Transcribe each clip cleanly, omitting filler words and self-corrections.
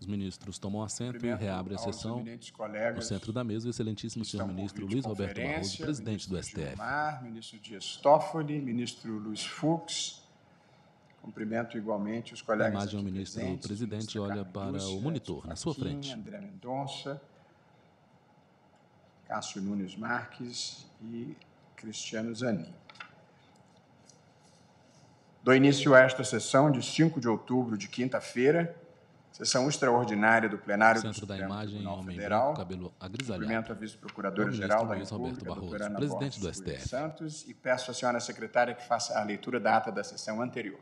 ministros tomam assento e reabre a sessão. No centro da mesa, o excelentíssimo senhor ministro Luiz Roberto Barroso, presidente do STF. Gilmar, ministro Dias Toffoli, ministro Luiz Fux. Cumprimento igualmente os colegas. A imagem, o ministro presidente olha para o monitor na sua frente. André Mendonça, Cássio Nunes Marques e Cristiano Zanin. Dou início a esta sessão de 5 de outubro, de quinta-feira, sessão extraordinária do plenário do Supremo Tribunal Federal. Cabelo agrisalhado. Cumprimento a vice-procuradora-geral da República, doutora Ana presidente do Borges STF. Santos, e peço à senhora secretária que faça a leitura da ata da sessão anterior.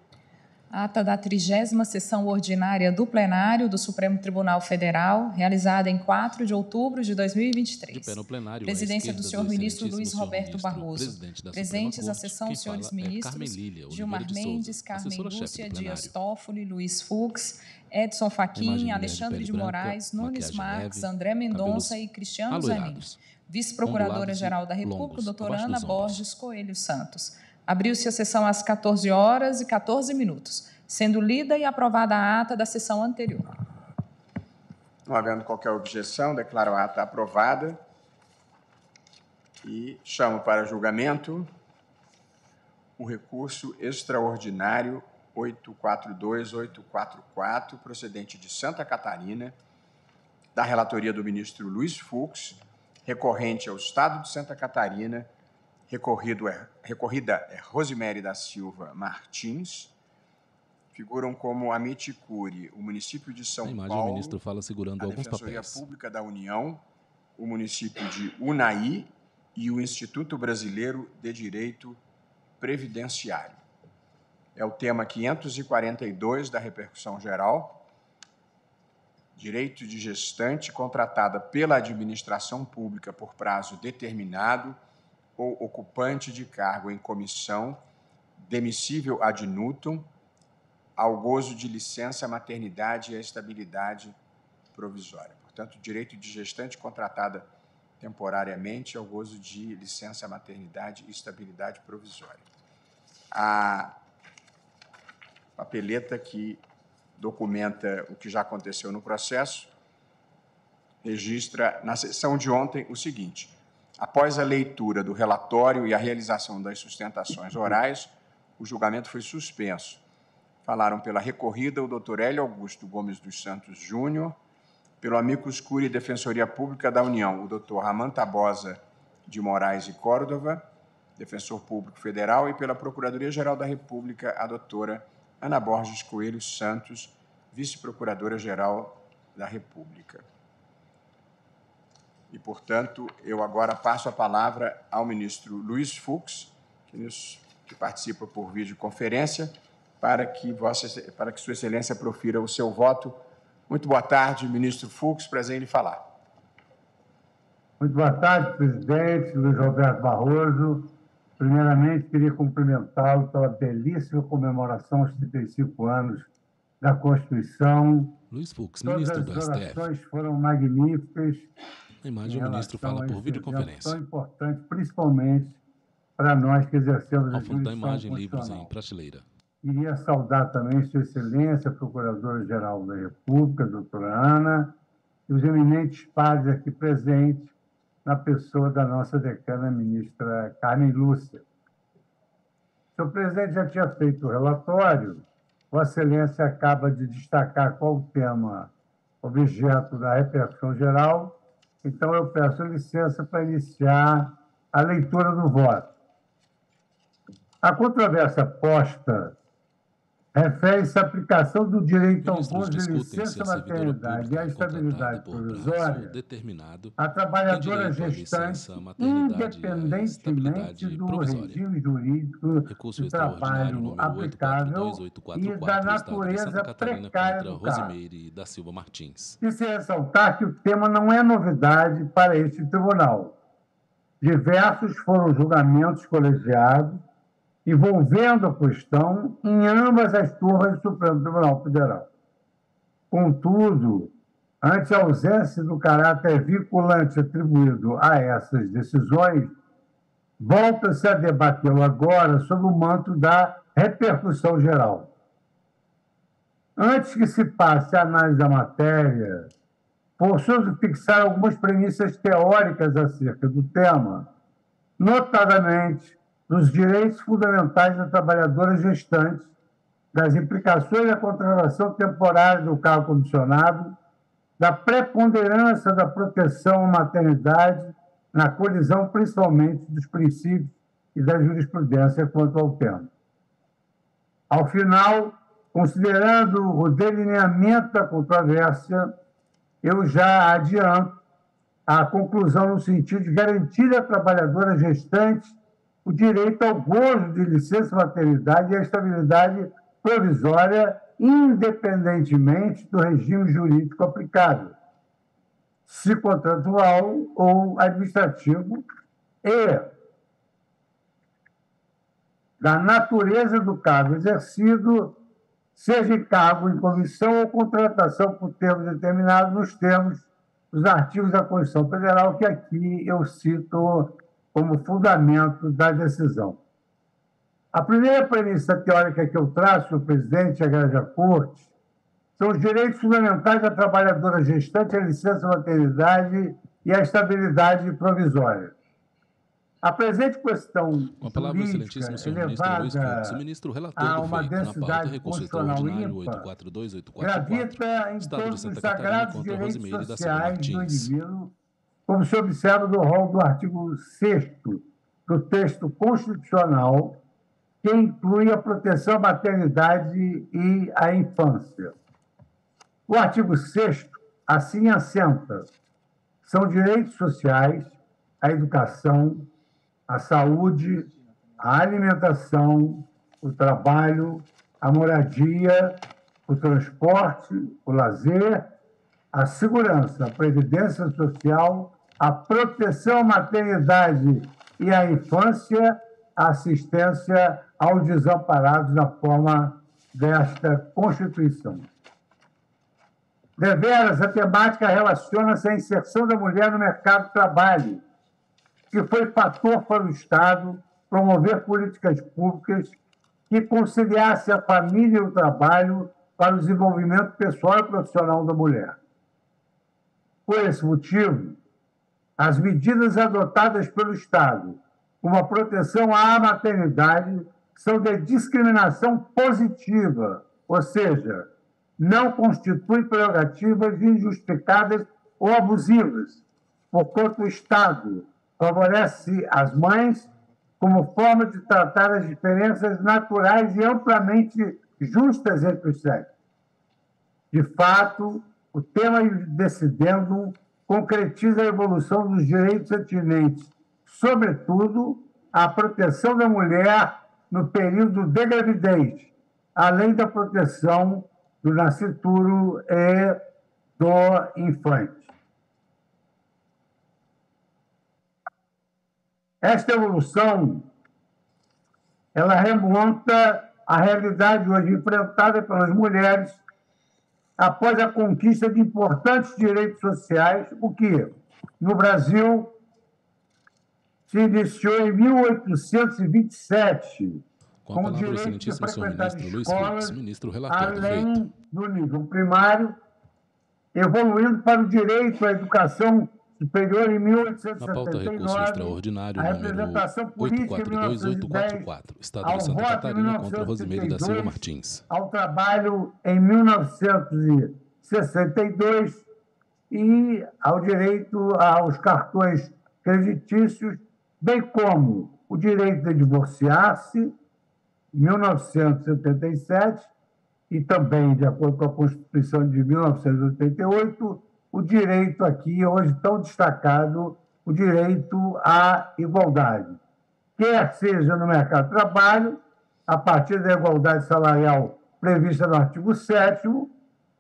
Ata da 30ª sessão ordinária do plenário do Supremo Tribunal Federal, realizada em 4 de outubro de 2023. De pé no plenário, presidência do senhor ministro Luiz Roberto Barroso. Presentes à sessão, os senhores ministros Gilmar Mendes, Carmen Lúcia, Dias Toffoli, Luiz Fux, Edson Fachin, Alexandre de Moraes, Nunes Marques, André Mendonça e Cristiano Zanin. Vice-procuradora-geral da República, doutora Ana Borges Coelho Santos. Abriu-se a sessão às 14h14, sendo lida e aprovada a ata da sessão anterior. Não havendo qualquer objeção, declaro a ata aprovada e chamo para julgamento o recurso extraordinário 842-844, procedente de Santa Catarina, da relatoria do ministro Luiz Fux, recorrente ao Estado de Santa Catarina. Recorrida é Rosemary da Silva Martins. Figuram como Amit Curi, o município de São Paulo, o ministro fala segurando a alguns Defensoria papéis. Pública da União, o município de Unai e o Instituto Brasileiro de Direito Previdenciário. É o tema 542 da repercussão geral. Direito de gestante contratada pela administração pública por prazo determinado ou ocupante de cargo em comissão, demissível ad nutum, ao gozo de licença, maternidade e estabilidade provisória. Portanto, direito de gestante contratada temporariamente ao gozo de licença, maternidade e estabilidade provisória. A papeleta que documenta o que já aconteceu no processo registra, na sessão de ontem, o seguinte: após a leitura do relatório e a realização das sustentações orais, o julgamento foi suspenso. Falaram pela recorrida o doutor Hélio Augusto Gomes dos Santos Júnior, pelo amicus curiae Defensoria Pública da União, o doutor Ramon Tabosa de Moraes e Córdova, defensor público federal, e pela Procuradoria-Geral da República, a doutora Ana Borges Coelho Santos, vice-procuradora-geral da República. E, portanto, eu agora passo a palavra ao ministro Luiz Fux, que participa por videoconferência, para que Sua Excelência profira o seu voto. Muito boa tarde, ministro Fux, prazer em lhe falar. Muito boa tarde, presidente Luiz Roberto Barroso. Primeiramente, queria cumprimentá-lo pela belíssima comemoração aos 35 anos da Constituição. Luiz Fux, ministro do STF. Todas as orações foram magníficas. A imagem, o ministro fala por videoconferência. Tão importante, principalmente para nós que exercemos a Ao fundo da jurisdição imagem, livros em constitucional. prateleira. Queria saudar também Sua Excelência, Procuradora-Geral da República, doutora Ana, e os eminentes pares aqui presentes, na pessoa da nossa decana ministra Carmen Lúcia. O senhor presidente já tinha feito o relatório, Vossa Excelência acaba de destacar qual o tema objeto da repercussão geral, então eu peço licença para iniciar a leitura do voto. A controvérsia posta refere-se à aplicação do direito ao gozo de licença maternidade e à estabilidade provisória à trabalhadora gestante, independentemente do regime jurídico de trabalho aplicável e da natureza precária do caso. E se ressaltar que o tema não é novidade para este tribunal. Diversos foram os julgamentos colegiados envolvendo a questão em ambas as turmas do Supremo Tribunal Federal. Contudo, ante a ausência do caráter vinculante atribuído a essas decisões, volta-se a debatê-lo agora sob o manto da repercussão geral. Antes que se passe a análise da matéria, forçoso fixar algumas premissas teóricas acerca do tema, notadamente dos direitos fundamentais da trabalhadora gestante, das implicações da contratação temporária do cargo comissionado, da preponderância da proteção à maternidade na colisão principalmente dos princípios e da jurisprudência quanto ao tema. Ao final, considerando o delineamento da controvérsia, eu já adianto a conclusão no sentido de garantir à trabalhadora gestante o direito ao gozo de licença-maternidade e à estabilidade provisória, independentemente do regime jurídico aplicável, se contratual ou administrativo, e da natureza do cargo exercido, seja em cargo em comissão ou contratação por termo determinado nos termos dos artigos da Constituição Federal, que aqui eu cito como fundamento da decisão. A primeira premissa teórica que eu traço, senhor presidente, e agrade a Corte, são os direitos fundamentais da trabalhadora gestante, a licença-maternidade e a estabilidade provisória. A presente questão com a palavra, excelentíssimo senhor ministro Luiz Fux, o ministro relator do feito, na pauta recurso extraordinário 842-844, gravita em Estado de todos Santa os Catarina sagrados contra direitos Rosimeire da Silva sociais do Martins. indivíduo, como se observa do rol do artigo 6º do texto constitucional, que inclui a proteção à maternidade e à infância. O artigo 6º assim assenta: são direitos sociais a educação, a saúde, a alimentação, o trabalho, a moradia, o transporte, o lazer, a segurança, a previdência social, a proteção à maternidade e à infância, a assistência aos desamparados na forma desta Constituição. Deveras, a temática relaciona-se à inserção da mulher no mercado de trabalho, que foi fator para o Estado promover políticas públicas que conciliassem a família e o trabalho para o desenvolvimento pessoal e profissional da mulher. Por esse motivo, as medidas adotadas pelo Estado, como a proteção à maternidade, são de discriminação positiva, ou seja, não constituem prerrogativas injustificadas ou abusivas, porquanto o Estado favorece as mães como forma de tratar as diferenças naturais e amplamente justas entre os sexos. De fato, o tema decidendo concretiza a evolução dos direitos atinentes, sobretudo a proteção da mulher no período de gravidez, além da proteção do nascituro e do infante. Esta evolução, ela remonta à realidade hoje enfrentada pelas mulheres após a conquista de importantes direitos sociais, o que, no Brasil, se iniciou em 1827, com a palavra, o excelentíssimo senhor ministro Luiz Fux, ministro relator do feito. Além do nível primário, evoluindo para o direito à educação superior em 1879, na pauta recurso extraordinário número 842-844, Estado de Santa Catarina contra Rosimeire da Silva Martins. Ao trabalho em 1962 e ao direito aos cartões creditícios, bem como o direito de divorciar-se, em 1977, e também, de acordo com a Constituição de 1988, o direito aqui, hoje tão destacado, o direito à igualdade. Quer seja no mercado de trabalho, a partir da igualdade salarial prevista no artigo 7º,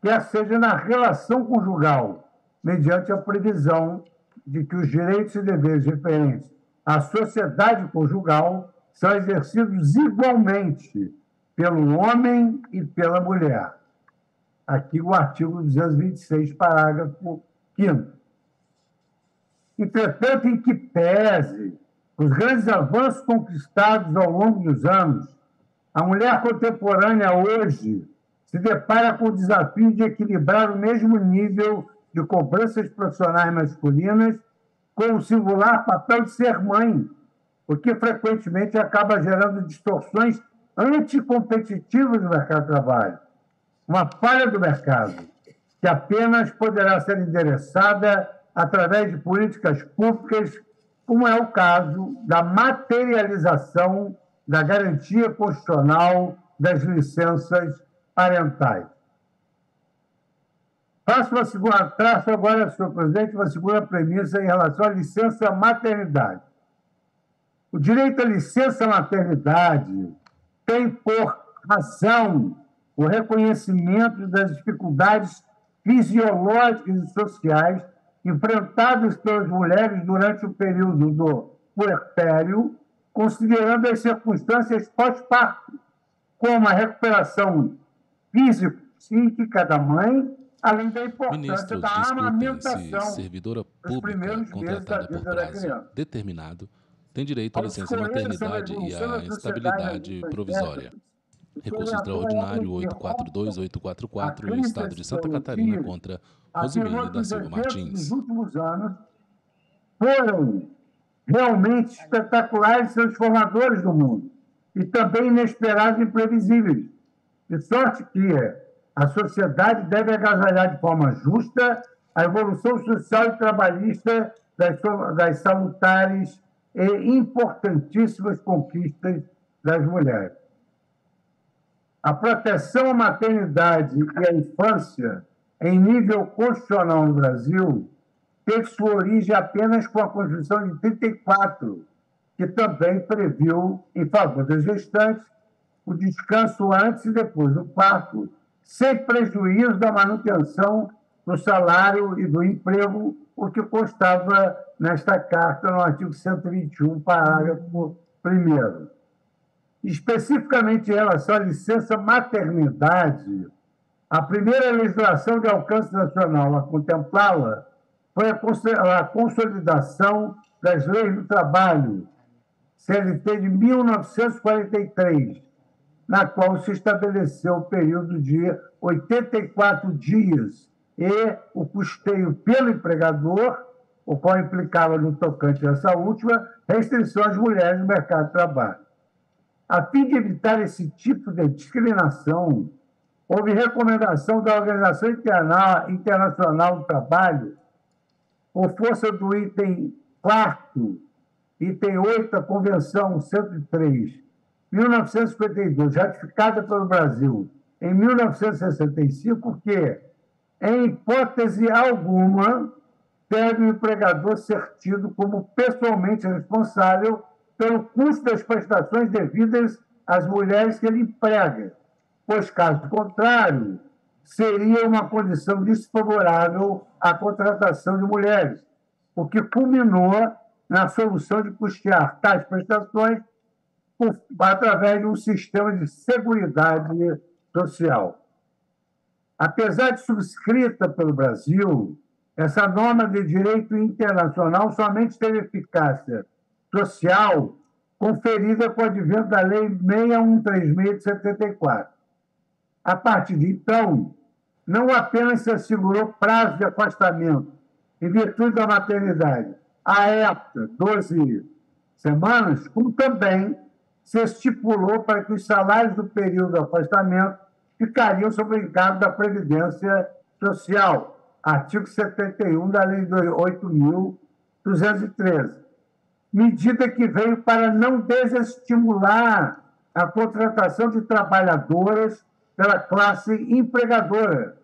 quer seja na relação conjugal, mediante a previsão de que os direitos e deveres referentes à sociedade conjugal são exercidos igualmente pelo homem e pela mulher. Aqui o artigo 226, parágrafo 5º. Entretanto, em que pese os grandes avanços conquistados ao longo dos anos, a mulher contemporânea hoje se depara com o desafio de equilibrar o mesmo nível de cobranças profissionais masculinas com o singular papel de ser mãe, o que frequentemente acaba gerando distorções anticompetitivas no mercado de trabalho. Uma falha do mercado que apenas poderá ser endereçada através de políticas públicas, como é o caso da materialização da garantia constitucional das licenças parentais. Traço agora, senhor presidente, uma segunda premissa em relação à licença maternidade. O direito à licença maternidade tem por razão o reconhecimento das dificuldades fisiológicas e sociais enfrentadas pelas mulheres durante o período do puerpério, considerando as circunstâncias pós-parto, como a recuperação físico-psíquica da mãe, além da importância da amamentação servidora pública contratada por prazo determinado tem direito à licença maternidade e à estabilidade provisória. Recurso extraordinário 842-844, no Estado de Santa Catarina, contra Rosimile da Silva Martins. Nos últimos anos foram realmente espetaculares e transformadores do mundo, e também inesperados e imprevisíveis, de sorte que a sociedade deve agasalhar de forma justa a evolução social e trabalhista das salutares e importantíssimas conquistas das mulheres. A proteção à maternidade e à infância, em nível constitucional no Brasil, teve sua origem apenas com a Constituição de 34, que também previu, em favor das gestantes, o descanso antes e depois do parto, sem prejuízo da manutenção do salário e do emprego, o que constava nesta carta no artigo 121, parágrafo 1º. Especificamente em relação à licença maternidade, a primeira legislação de alcance nacional a contemplá-la foi a consolidação das leis do trabalho, CLT de 1943, na qual se estabeleceu o período de 84 dias e o custeio pelo empregador, o qual implicava, no tocante a essa última, restrição às mulheres no mercado de trabalho. A fim de evitar esse tipo de discriminação, houve recomendação da Organização Internacional do Trabalho, por força do item 4º, item 8 da Convenção 103, 1952, ratificada pelo Brasil em 1965, que, em hipótese alguma, deve o empregador ser tido como pessoalmente responsável pelo custo das prestações devidas às mulheres que ele emprega, pois, caso contrário, seria uma condição desfavorável à contratação de mulheres, o que culminou na solução de custear tais prestações através de um sistema de seguridade social. Apesar de subscrita pelo Brasil, essa norma de direito internacional somente teve eficácia social conferida com o advento da Lei 6136 de 74. A partir de então, não apenas se assegurou prazo de afastamento em virtude da maternidade, a época, 12 semanas, como também se estipulou para que os salários do período de afastamento ficariam sob o encargo da Previdência Social, artigo 71 da Lei 8.213. Medida que veio para não desestimular a contratação de trabalhadoras pela classe empregadora,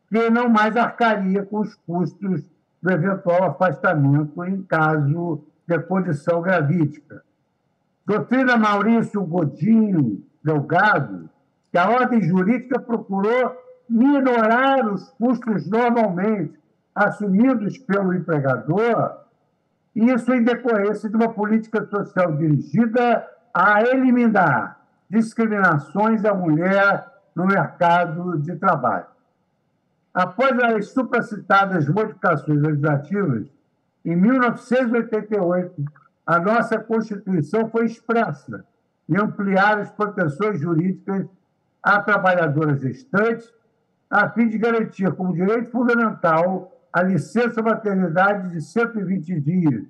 que não mais arcaria com os custos do eventual afastamento em caso de condição gravídica. Doutrina Maurício Godinho Delgado, que a ordem jurídica procurou minorar os custos normalmente assumidos pelo empregador, isso em decorrência de uma política social dirigida a eliminar discriminações da mulher no mercado de trabalho. Após as supracitadas modificações legislativas, em 1988, a nossa Constituição foi expressa em ampliar as proteções jurídicas à trabalhadora gestante, a fim de garantir como direito fundamental a licença maternidade de 120 dias,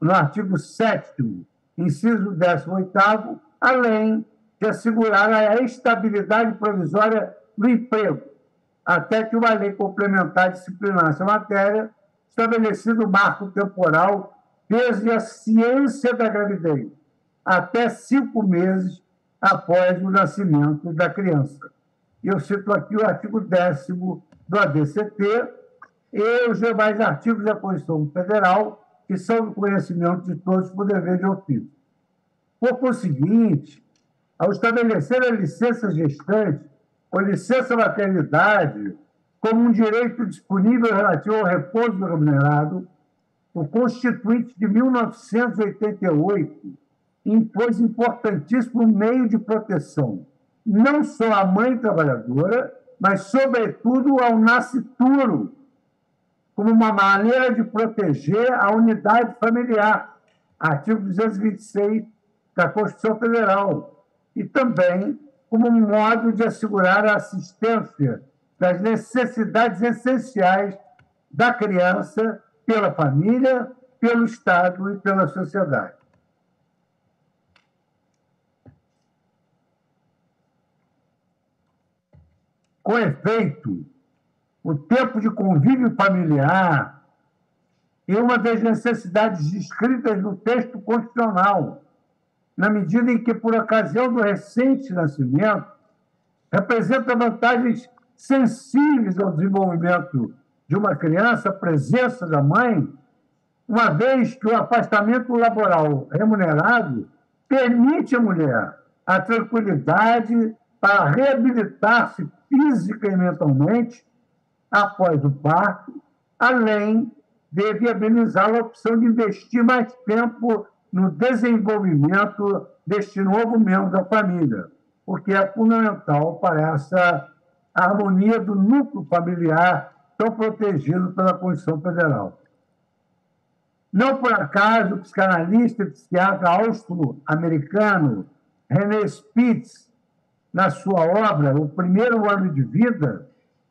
no artigo 7º, inciso 18º, além de assegurar a estabilidade provisória do emprego, até que uma lei complementar disciplinasse a matéria, estabelecido o marco temporal desde a ciência da gravidez, até 5 meses após o nascimento da criança. Eu cito aqui o artigo 10º do ADCT e os demais artigos da Constituição Federal, que são do conhecimento de todos por dever de ofício. Por conseguinte, ao estabelecer a licença gestante ou licença maternidade como um direito disponível relativo ao repouso remunerado, o Constituinte de 1988 impôs importantíssimo meio de proteção, não só à mãe trabalhadora, mas, sobretudo, ao nascituro, como uma maneira de proteger a unidade familiar, artigo 226 da Constituição Federal, e também como um modo de assegurar a assistência das necessidades essenciais da criança pela família, pelo Estado e pela sociedade. Com efeito, o tempo de convívio familiar é uma das necessidades descritas no texto constitucional, na medida em que, por ocasião do recente nascimento, representa vantagens sensíveis ao desenvolvimento de uma criança, a presença da mãe, uma vez que o afastamento laboral remunerado permite à mulher a tranquilidade para reabilitar-se física e mentalmente após o parto, além de viabilizar a opção de investir mais tempo no desenvolvimento deste novo membro da família, porque é fundamental para essa harmonia do núcleo familiar tão protegido pela Constituição Federal. Não por acaso, o psicanalista e psiquiatra austro-americano René Spitz, na sua obra O Primeiro Ano de Vida,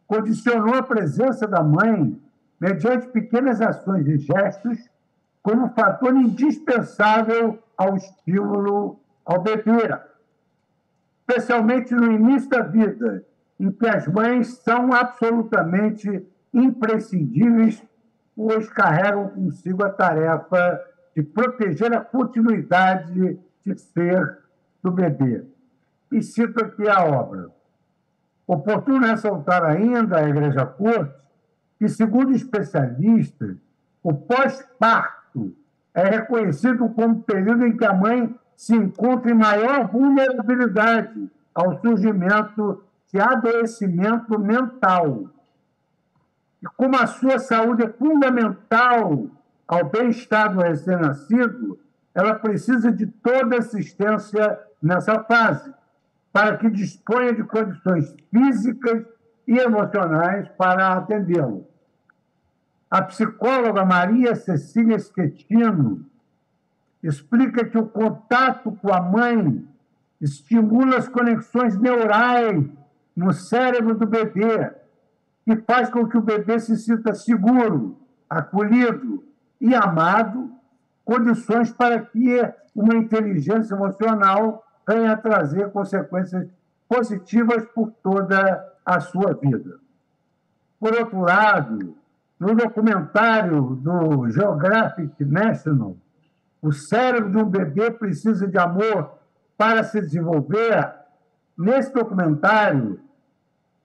condicionou a presença da mãe, mediante pequenas ações e gestos, como fator indispensável ao estímulo ao bebê, especialmente no início da vida, em que as mães são absolutamente imprescindíveis, pois carregam consigo a tarefa de proteger a continuidade de ser do bebê. E cito aqui a obra. Oportuno ressaltar ainda à Igreja Corte que, segundo especialistas, o pós-parto é reconhecido como período em que a mãe se encontra em maior vulnerabilidade ao surgimento de adoecimento mental. E como a sua saúde é fundamental ao bem-estar do recém-nascido, ela precisa de toda assistência nessa fase, para que disponha de condições físicas e emocionais para atendê-lo. A psicóloga Maria Cecília Schettino explica que o contato com a mãe estimula as conexões neurais no cérebro do bebê, que faz com que o bebê se sinta seguro, acolhido e amado, condições para que uma inteligência emocional venha a trazer consequências positivas por toda a sua vida. Por outro lado, no documentário do Geographic National, O Cérebro de um Bebê Precisa de Amor para se Desenvolver, nesse documentário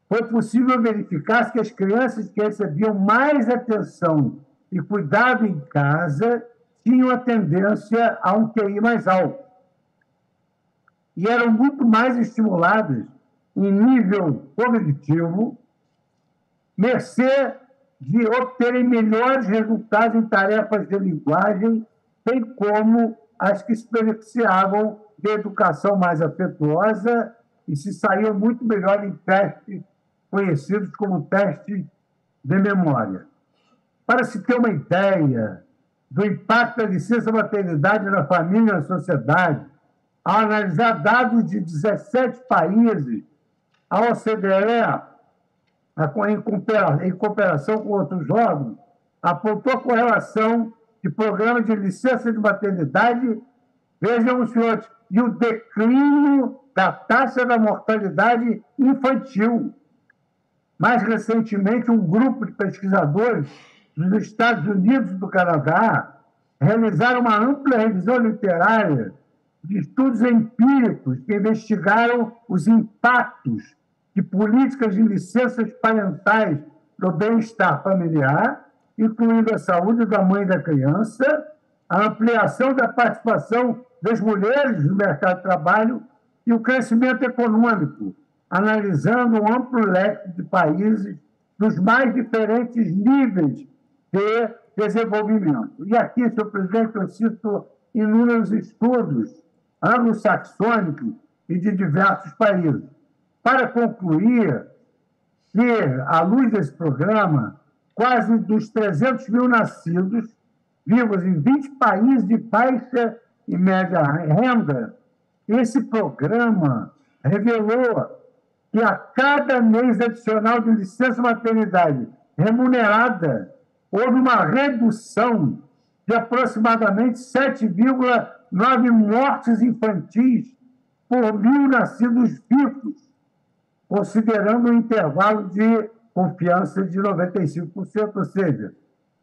foi possível verificar que as crianças que recebiam mais atenção e cuidado em casa tinham a tendência a um QI mais alto e eram muito mais estimuladas em nível cognitivo, mercê de obterem melhores resultados em tarefas de linguagem, bem como as que se beneficiavam de educação mais afetuosa e se saíam muito melhor em testes conhecidos como testes de memória. Para se ter uma ideia do impacto da licença maternidade na família e na sociedade, ao analisar dados de 17 países A OCDE, em cooperação com outros órgãos, apontou a correlação de programas de licença de maternidade, vejam os senhores, e o declínio da taxa da mortalidade infantil. Mais recentemente, um grupo de pesquisadores dos Estados Unidos e do Canadá realizaram uma ampla revisão literária de estudos empíricos que investigaram os impactos de políticas de licenças parentais no bem-estar familiar, incluindo a saúde da mãe e da criança, a ampliação da participação das mulheres no mercado de trabalho e o crescimento econômico, analisando um amplo leque de países dos mais diferentes níveis de desenvolvimento. E aqui, senhor presidente, eu cito inúmeros estudos anglo-saxônicos e de diversos países. Para concluir, que, à luz desse programa, quase dos 300 mil nascidos vivos em 20 países de baixa e média renda, esse programa revelou que a cada mês adicional de licença maternidade remunerada, houve uma redução de aproximadamente 7,9 mortes infantis por 1.000 nascidos vivos, considerando um intervalo de confiança de 95%, ou seja,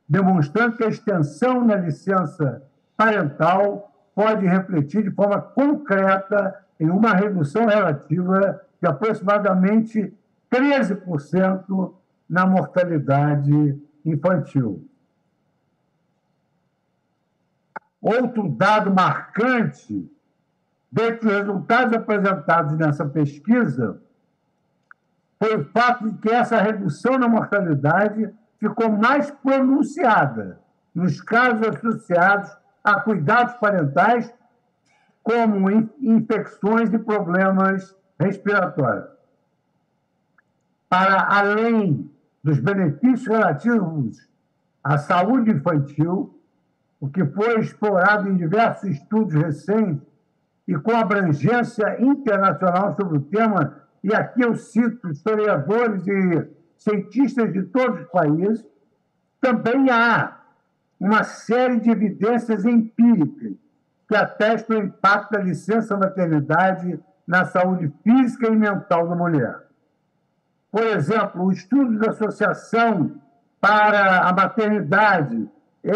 demonstrando que a extensão na licença parental pode refletir de forma concreta em uma redução relativa de aproximadamente 13% na mortalidade infantil. Outro dado marcante, dentre os resultados apresentados nessa pesquisa, foi o fato de que essa redução na mortalidade ficou mais pronunciada nos casos associados a cuidados parentais, como infecções e problemas respiratórios. Para além dos benefícios relativos à saúde infantil, o que foi explorado em diversos estudos recentes e com abrangência internacional sobre o tema, e aqui eu cito historiadores e cientistas de todos os países, também há uma série de evidências empíricas que atestam o impacto da licença maternidade na saúde física e mental da mulher. Por exemplo, o estudo da Associação para a Maternidade e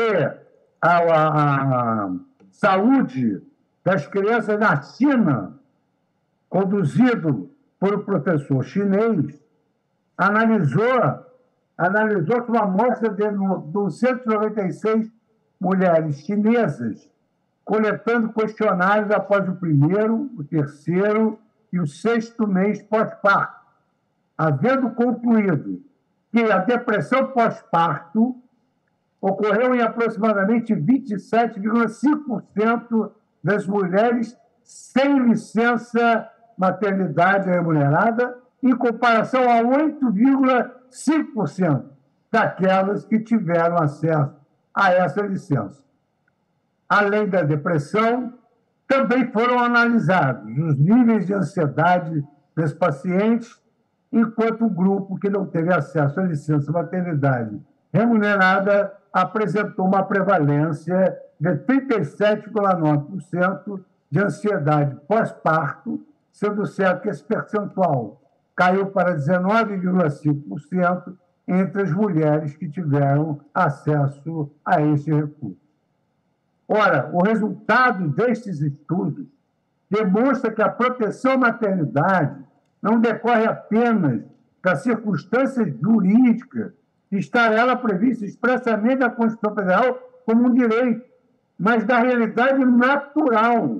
a Saúde das Crianças na China, conduzido por um professor chinês, analisou que uma amostra de 296 mulheres chinesas, coletando questionários após o primeiro, o terceiro e o sexto mês pós-parto, havendo concluído que a depressão pós-parto ocorreu em aproximadamente 27,5% das mulheres sem licença maternidade remunerada, em comparação a 8,5% daquelas que tiveram acesso a essa licença. Além da depressão, também foram analisados os níveis de ansiedade dos pacientes, enquanto o grupo que não teve acesso à licença maternidade remunerada apresentou uma prevalência de 37,9% de ansiedade pós-parto, sendo certo que esse percentual caiu para 19,5% entre as mulheres que tiveram acesso a esse recurso. Ora, o resultado destes estudos demonstra que a proteção à maternidade não decorre apenas das circunstâncias jurídicas de estar ela prevista expressamente na Constituição Federal como um direito, mas da realidade natural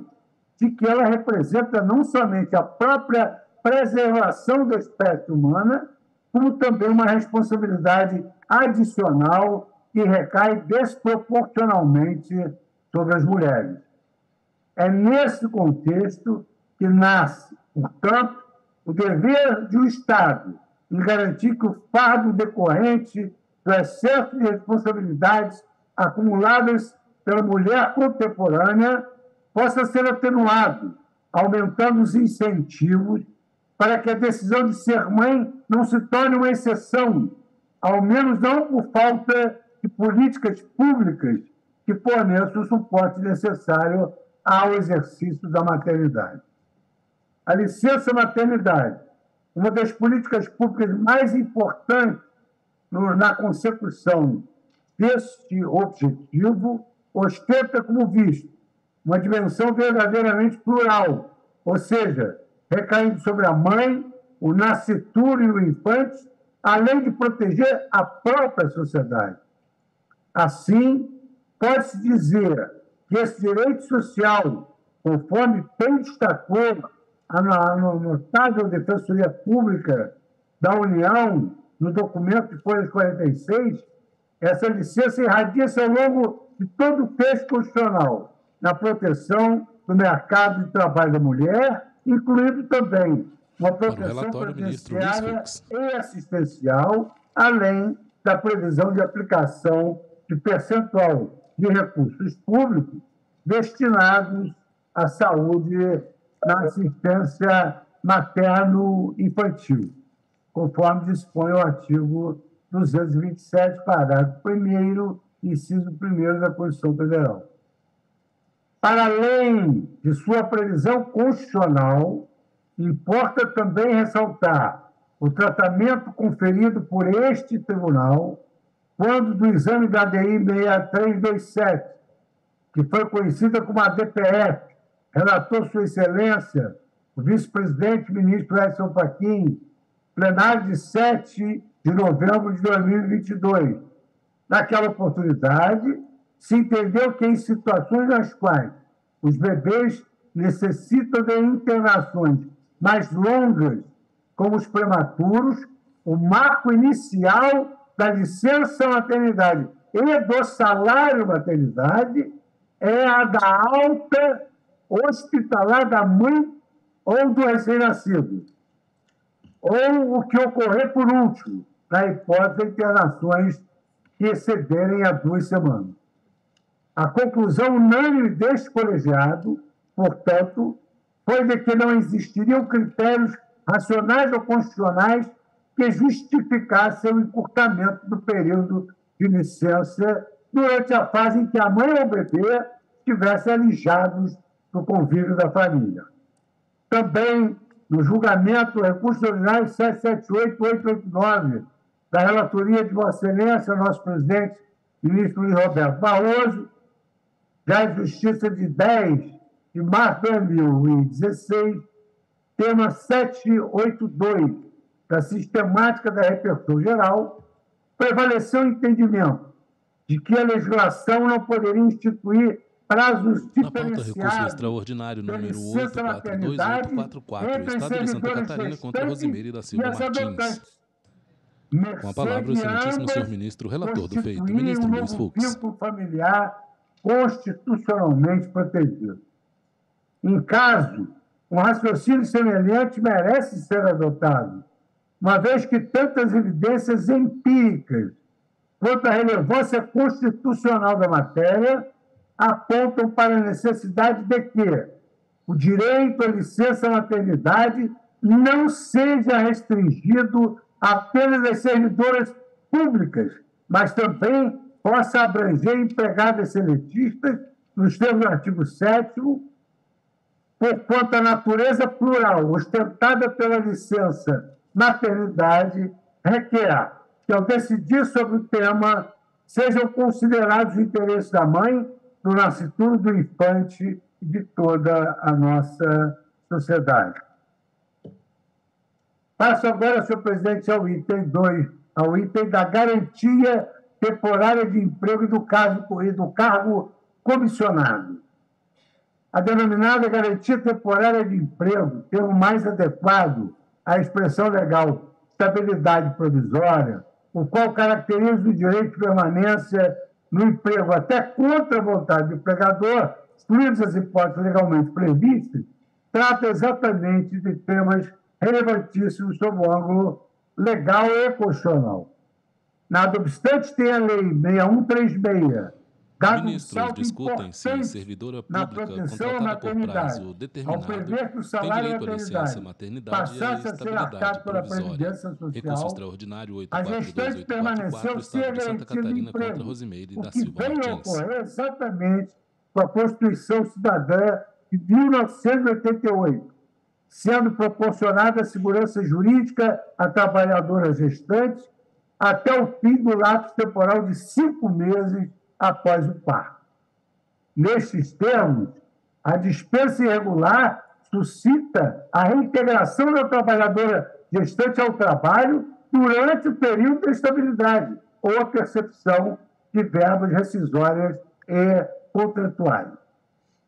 de que ela representa não somente a própria preservação da espécie humana, como também uma responsabilidade adicional que recai desproporcionalmente sobre as mulheres. É nesse contexto que nasce, portanto, o dever do Estado em garantir que o fardo decorrente do excesso de responsabilidades acumuladas pela mulher contemporânea possa ser atenuado, aumentando os incentivos para que a decisão de ser mãe não se torne uma exceção, ao menos não por falta de políticas públicas que forneçam o suporte necessário ao exercício da maternidade. A licença maternidade, uma das políticas públicas mais importantes na consecução deste objetivo, ostenta como visto uma dimensão verdadeiramente plural, ou seja, recaindo sobre a mãe, o nascituro e o infante, além de proteger a própria sociedade. Assim, pode-se dizer que esse direito social, conforme bem destacou a notável Defensoria Pública da União, no documento de folha 46, essa licença irradia-se ao longo de todo o texto constitucional, na proteção do mercado de trabalho da mulher, incluindo também uma proteção previdenciária e assistencial, além da previsão de aplicação de percentual de recursos públicos destinados à saúde na assistência materno-infantil, conforme dispõe o artigo 227, parágrafo 1º, inciso 1º da Constituição Federal. Para além de sua previsão constitucional, importa também ressaltar o tratamento conferido por este tribunal quando do exame da ADI 6327, que foi conhecida como a DPF, relatou Sua Excelência, o vice-presidente ministro Edson Fachin, plenário de 7 de novembro de 2022. Naquela oportunidade, se entendeu que em situações nas quais os bebês necessitam de internações mais longas, como os prematuros, o marco inicial da licença maternidade e do salário maternidade é a da alta hospitalar da mãe ou do recém-nascido, ou o que ocorrer por último, na hipótese de internações que excederem a 2 semanas. A conclusão unânime deste colegiado, portanto, foi de que não existiriam critérios racionais ou constitucionais que justificassem o encurtamento do período de licença durante a fase em que a mãe ou o bebê estivessem alijados do convívio da família. Também, no julgamento do recurso ordinário 778-889, da relatoria de Vossa Excelência, nosso presidente, ministro Luiz Roberto Barroso, da Justiça de 10 de março de 2016, tema 782, da sistemática da repercussão geral, prevaleceu o entendimento de que a legislação não poderia instituir prazos diferenciados. Na pauta, recurso extraordinário número 842844, Estado de Santa Catarina contra Rosimeire da Silva Martins. Com a palavra, o excelentíssimo senhor ministro, relator do feito, ministro Luiz Fux. Familiar constitucionalmente protegido. Em caso, um raciocínio semelhante merece ser adotado, uma vez que tantas evidências empíricas quanto à relevância constitucional da matéria apontam para a necessidade de que o direito à licença maternidade não seja restringido apenas às servidoras públicas, mas também possa abranger empregadas seletistas, nos termos do artigo 7º, porquanto a natureza plural ostentada pela licença maternidade requer que, ao decidir sobre o tema, sejam considerados os interesses da mãe, do nascituro, do infante e de toda a nossa sociedade. Passo agora, senhor presidente, ao item 2, ao item da garantia temporária de emprego e do cargo comissionado. A denominada garantia temporária de emprego, termo mais adequado à expressão legal estabilidade provisória, o qual caracteriza o direito de permanência no emprego até contra a vontade do empregador, excluídas as hipóteses legalmente previstas, trata exatamente de temas relevantíssimos sob o ângulo legal e constitucional. Nada obstante, tem a Lei 6136, dado um Ministros salto discutem se importante servidora na pública proteção à contratada por prazo maternidade, ao determinado prever que o tem salário direito à licença maternidade maternidade e à passasse a ser arcado estabilidade pela provisória. Previdência Recurso Social, extraordinário a gestante 842-844, permaneceu sem Estado de Santa garantia do Catarina contra emprego, Rosimeire o da que Silva vem a Martins. ocorrer exatamente com a Constituição Cidadã de 1988, sendo proporcionada a segurança jurídica a trabalhadoras gestantes até o fim do lapso temporal de 5 meses após o parto. Nestes termos, a dispensa irregular suscita a reintegração da trabalhadora gestante ao trabalho durante o período da estabilidade ou a percepção de verbas rescisórias e contratuais.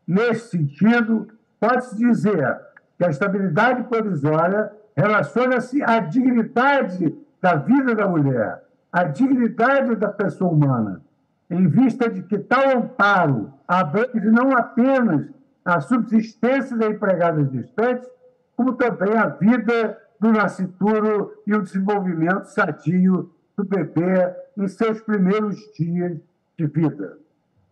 Nesse sentido, pode-se dizer que a estabilidade provisória relaciona-se à dignidade da vida da mulher, à dignidade da pessoa humana, em vista de que tal amparo abrange não apenas a subsistência da empregada gestante, como também a vida do nascituro e o desenvolvimento sadio do bebê em seus primeiros dias de vida.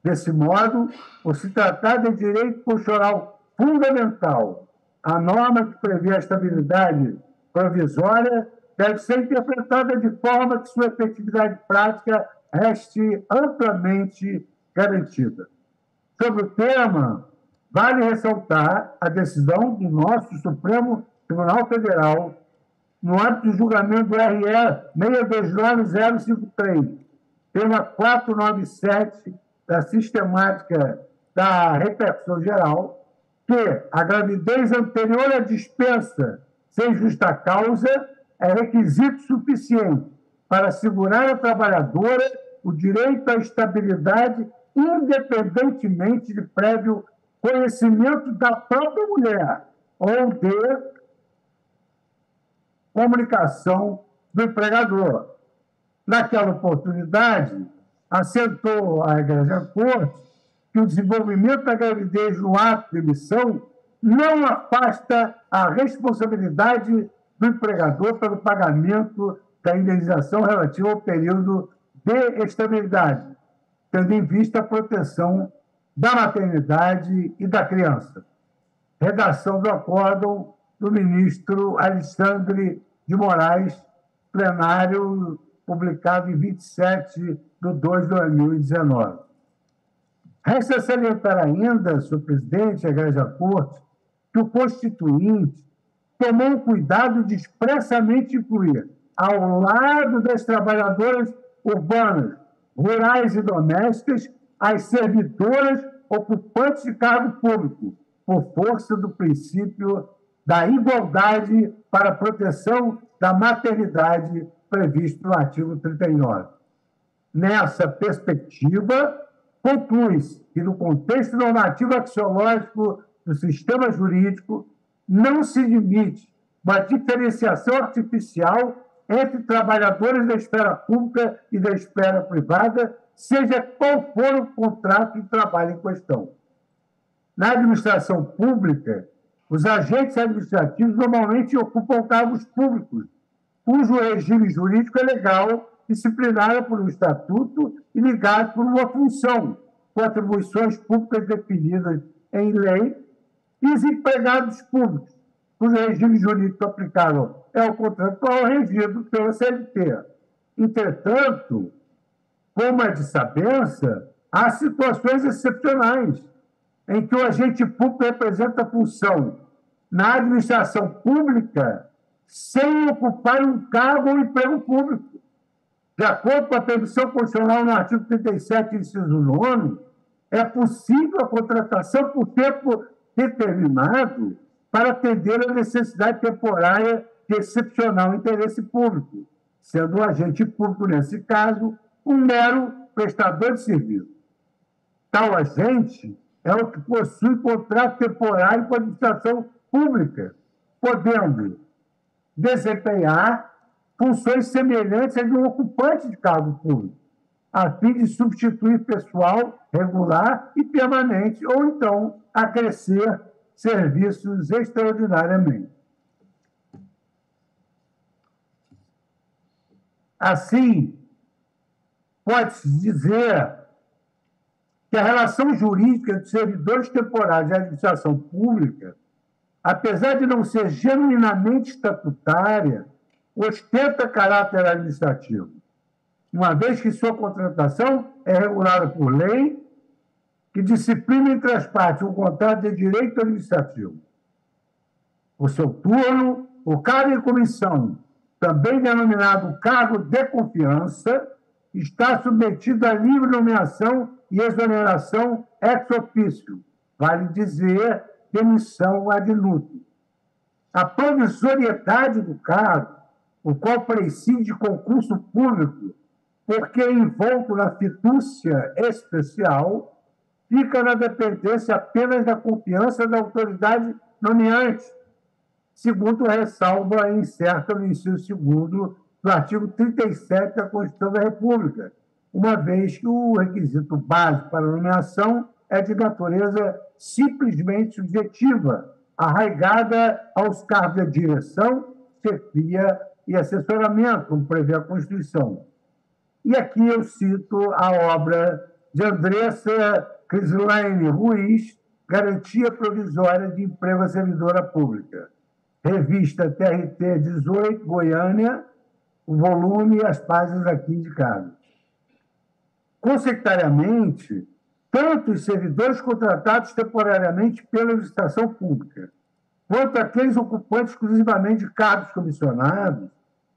Desse modo, por se tratar de direito constitucional fundamental, a norma que prevê a estabilidade provisória deve ser interpretada de forma que sua efetividade prática reste amplamente garantida. Sobre o tema, vale ressaltar a decisão do nosso Supremo Tribunal Federal, no âmbito do julgamento do RE 629053, tema 497 da sistemática da repercussão geral, que a gravidez anterior à dispensa sem justa causa é requisito suficiente para assegurar à trabalhadora o direito à estabilidade, independentemente de prévio conhecimento da própria mulher ou de comunicação do empregador. Naquela oportunidade, assentou a Igreja Corte que o desenvolvimento da gravidez no ato de emissão não afasta a responsabilidade do empregador pelo pagamento da indenização relativa ao período de estabilidade, tendo em vista a proteção da maternidade e da criança. Redação do acórdão do ministro Alexandre de Moraes, plenário publicado em 27 de 2 de 2019. Resta salientar ainda, senhor presidente, a Igreja Corte, que o Constituinte tomou o cuidado de expressamente incluir, ao lado das trabalhadoras urbanas, rurais e domésticas, as servidoras ocupantes de cargo público, por força do princípio da igualdade para a proteção da maternidade previsto no artigo 39. Nessa perspectiva, conclui-se que, no contexto normativo axiológico do sistema jurídico, não se admite uma diferenciação artificial entre trabalhadores da esfera pública e da esfera privada, seja qual for o contrato de trabalho em questão. Na administração pública, os agentes administrativos normalmente ocupam cargos públicos, cujo regime jurídico é legal, disciplinado por um estatuto e ligado por uma função, com atribuições públicas definidas em lei, e os empregados públicos, cujo regime jurídico aplicável é o contratual regido pela CLT. Entretanto, como é de sabença, há situações excepcionais em que o agente público representa a função na administração pública sem ocupar um cargo ou emprego público. De acordo com a atribuição constitucional no artigo 37, inciso 9, é possível a contratação por tempo determinado para atender a necessidade temporária de excepcional interesse público, sendo o agente público, nesse caso, um mero prestador de serviço. Tal agente é o que possui contrato temporário com a administração pública, podendo desempenhar funções semelhantes a de um ocupante de cargo público, a fim de substituir pessoal regular e permanente, ou então acrescer serviços extraordinariamente. Assim, pode-se dizer que a relação jurídica dos servidores temporários da administração pública, apesar de não ser genuinamente estatutária, ostenta caráter administrativo, uma vez que sua contratação é regulada por lei, que disciplina entre as partes um contrato de direito administrativo. O seu turno, o cargo em comissão, também denominado cargo de confiança, está submetido à livre nomeação e exoneração ex officio, vale dizer, demissão ad nutum. A provisoriedade do cargo, o qual prescinde de concurso público, porque é envolto na fidúcia especial, fica na dependência apenas da confiança da autoridade nomeante, segundo ressalva e incerta no inciso 2º do artigo 37 da Constituição da República, uma vez que o requisito básico para a nomeação é de natureza simplesmente subjetiva, arraigada aos cargos de direção, chefia e assessoramento, como prevê a Constituição. E aqui eu cito a obra de Andressa Crislaine Ruiz, Garantia Provisória de Emprego à Servidora Pública, revista TRT 18, Goiânia, o volume e as páginas aqui indicadas. Consequentariamente, tanto os servidores contratados temporariamente pela administração pública, quanto aqueles ocupantes exclusivamente de cargos comissionados,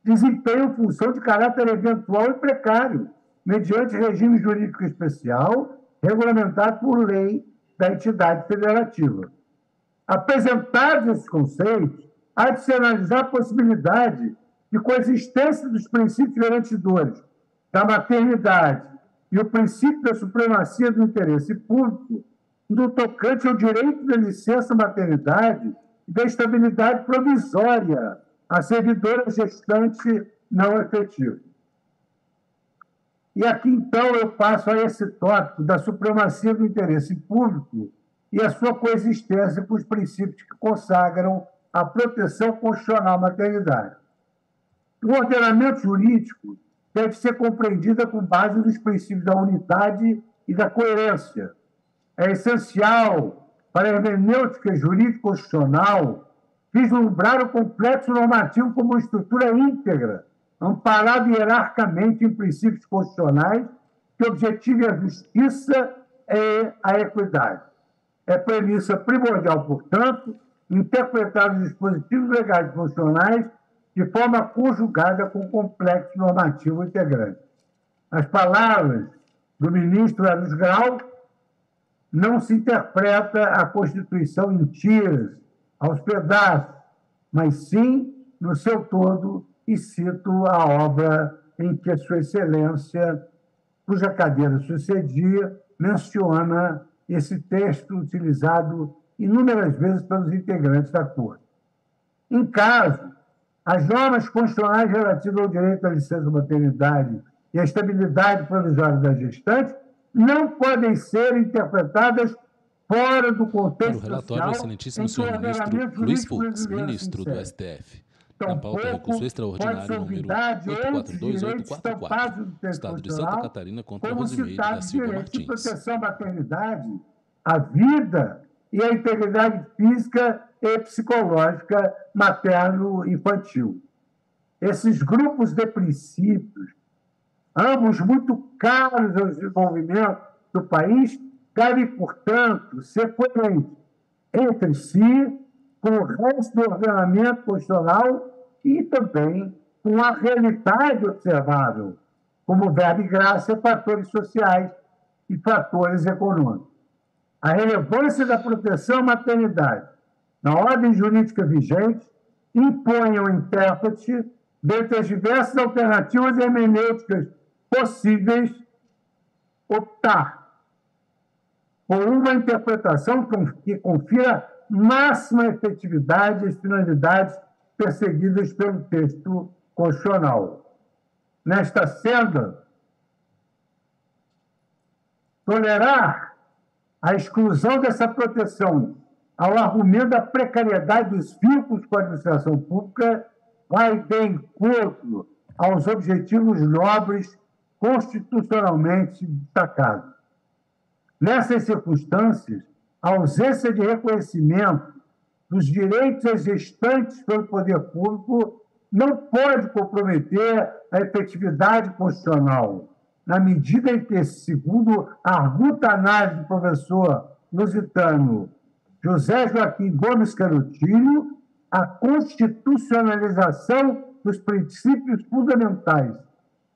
desempenham função de caráter eventual e precário, mediante regime jurídico especial, regulamentado por lei da entidade federativa. Apresentados esses conceitos, há de se analisar a possibilidade de coexistência dos princípios garantidores da maternidade e o princípio da supremacia do interesse público no tocante ao direito da licença maternidade e da estabilidade provisória à servidora gestante não efetiva. E aqui, então, eu passo a esse tópico da supremacia do interesse público e a sua coexistência com os princípios que consagram a proteção constitucional à maternidade. O ordenamento jurídico deve ser compreendida com base nos princípios da unidade e da coerência. É essencial para a hermenêutica jurídico-constitucional vislumbrar o complexo normativo como uma estrutura íntegra, amparado hierarquicamente em princípios constitucionais que objetive a justiça e a equidade. É premissa primordial, portanto, interpretar os dispositivos legais e constitucionais de forma conjugada com o complexo normativo integrante. As palavras do ministro Eros Grau: não se interpreta a Constituição em tiras, aos pedaços, mas sim no seu todo, e cito a obra em que Sua Excelência, cuja cadeira sucedia, menciona esse texto utilizado inúmeras vezes pelos integrantes da Corte. Em caso, as normas constitucionais relativas ao direito à licença maternidade e à estabilidade provisória da gestante não podem ser interpretadas fora do contexto social. O relatório do excelentíssimo senhor ministro Luiz Fux, ministro do STF. Na pauta, recurso extraordinário número 842-844, Estado de Santa Catarina, contra Rosimeire da Silva Martins. Proteção à maternidade, à vida e à integridade física e psicológica materno-infantil. Esses grupos de princípios, ambos muito caros ao desenvolvimento do país, devem, portanto, ser coerentes entre si, com o resto do ordenamento constitucional e também com a realidade observável, como verbo e graça, fatores sociais e fatores econômicos. A relevância da proteção à maternidade na ordem jurídica vigente impõe ao intérprete, dentre as diversas alternativas hermenêuticas possíveis, optar por uma interpretação que confira máxima efetividade às finalidades perseguidas pelo texto constitucional. Nesta senda, tolerar a exclusão dessa proteção ao argumento da precariedade dos vínculos com a administração pública vai de encontro aos objetivos nobres constitucionalmente destacados. Nessas circunstâncias, a ausência de reconhecimento dos direitos gestantes pelo poder público não pode comprometer a efetividade constitucional, na medida em que, segundo a arguta análise do professor lusitano José Joaquim Gomes Canutilho, a constitucionalização dos princípios fundamentais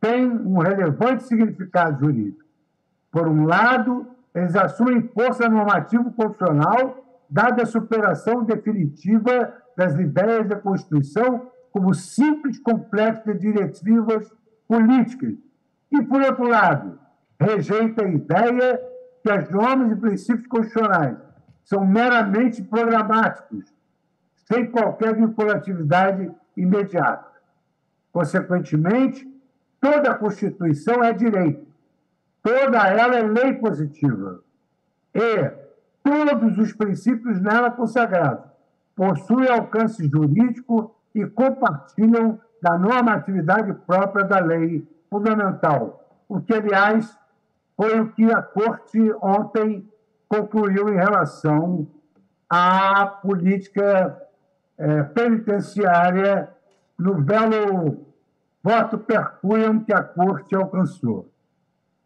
tem um relevante significado jurídico. Por um lado, eles assumem força normativa constitucional, dada a superação definitiva das ideias da Constituição como simples complexo de diretivas políticas. E, por outro lado, rejeita a ideia que as normas e princípios constitucionais são meramente programáticos, sem qualquer vinculatividade imediata. Consequentemente, toda a Constituição é direito, toda ela é lei positiva. E todos os princípios nela consagrados possuem alcance jurídico e compartilham da normatividade própria da lei fundamental, o que, aliás, foi o que a Corte ontem concluiu em relação à política penitenciária no belo voto percuiam que a Corte alcançou.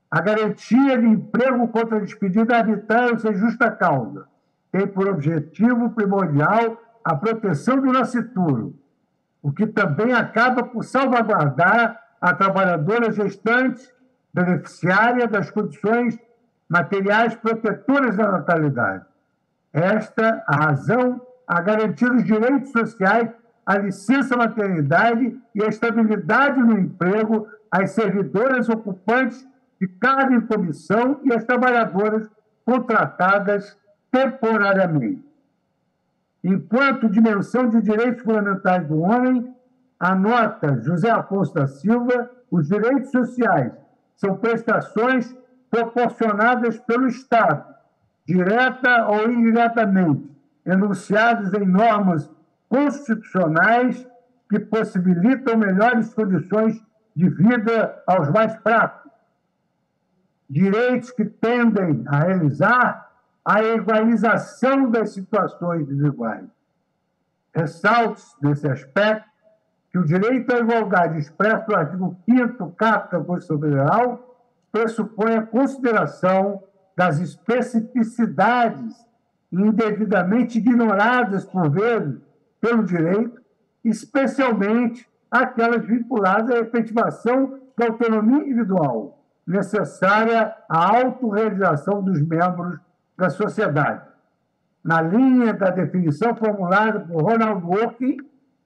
A garantia de emprego contra a despedida arbitrária ou sem justa causa tem por objetivo primordial a proteção do nascituro, o que também acaba por salvaguardar a trabalhadora gestante beneficiária das condições materiais protetoras da natalidade. Esta a razão a garantir os direitos sociais, a licença maternidade e a estabilidade no emprego às servidoras ocupantes de cargo em comissão e às trabalhadoras contratadas temporariamente. Enquanto dimensão de direitos fundamentais do homem, anota José Afonso da Silva, os direitos sociais são prestações proporcionadas pelo Estado, direta ou indiretamente, enunciadas em normas constitucionais que possibilitam melhores condições de vida aos mais fracos. Direitos que tendem a realizar a igualização das situações desiguais. Ressalte-se, nesse aspecto, que o direito à igualdade expresso no artigo 5º caput da Constituição Federal pressupõe a consideração das especificidades indevidamente ignoradas, por vezes, pelo direito, especialmente aquelas vinculadas à efetivação da autonomia individual, necessária à autorrealização dos membros da sociedade. Na linha da definição formulada por Ronald Working,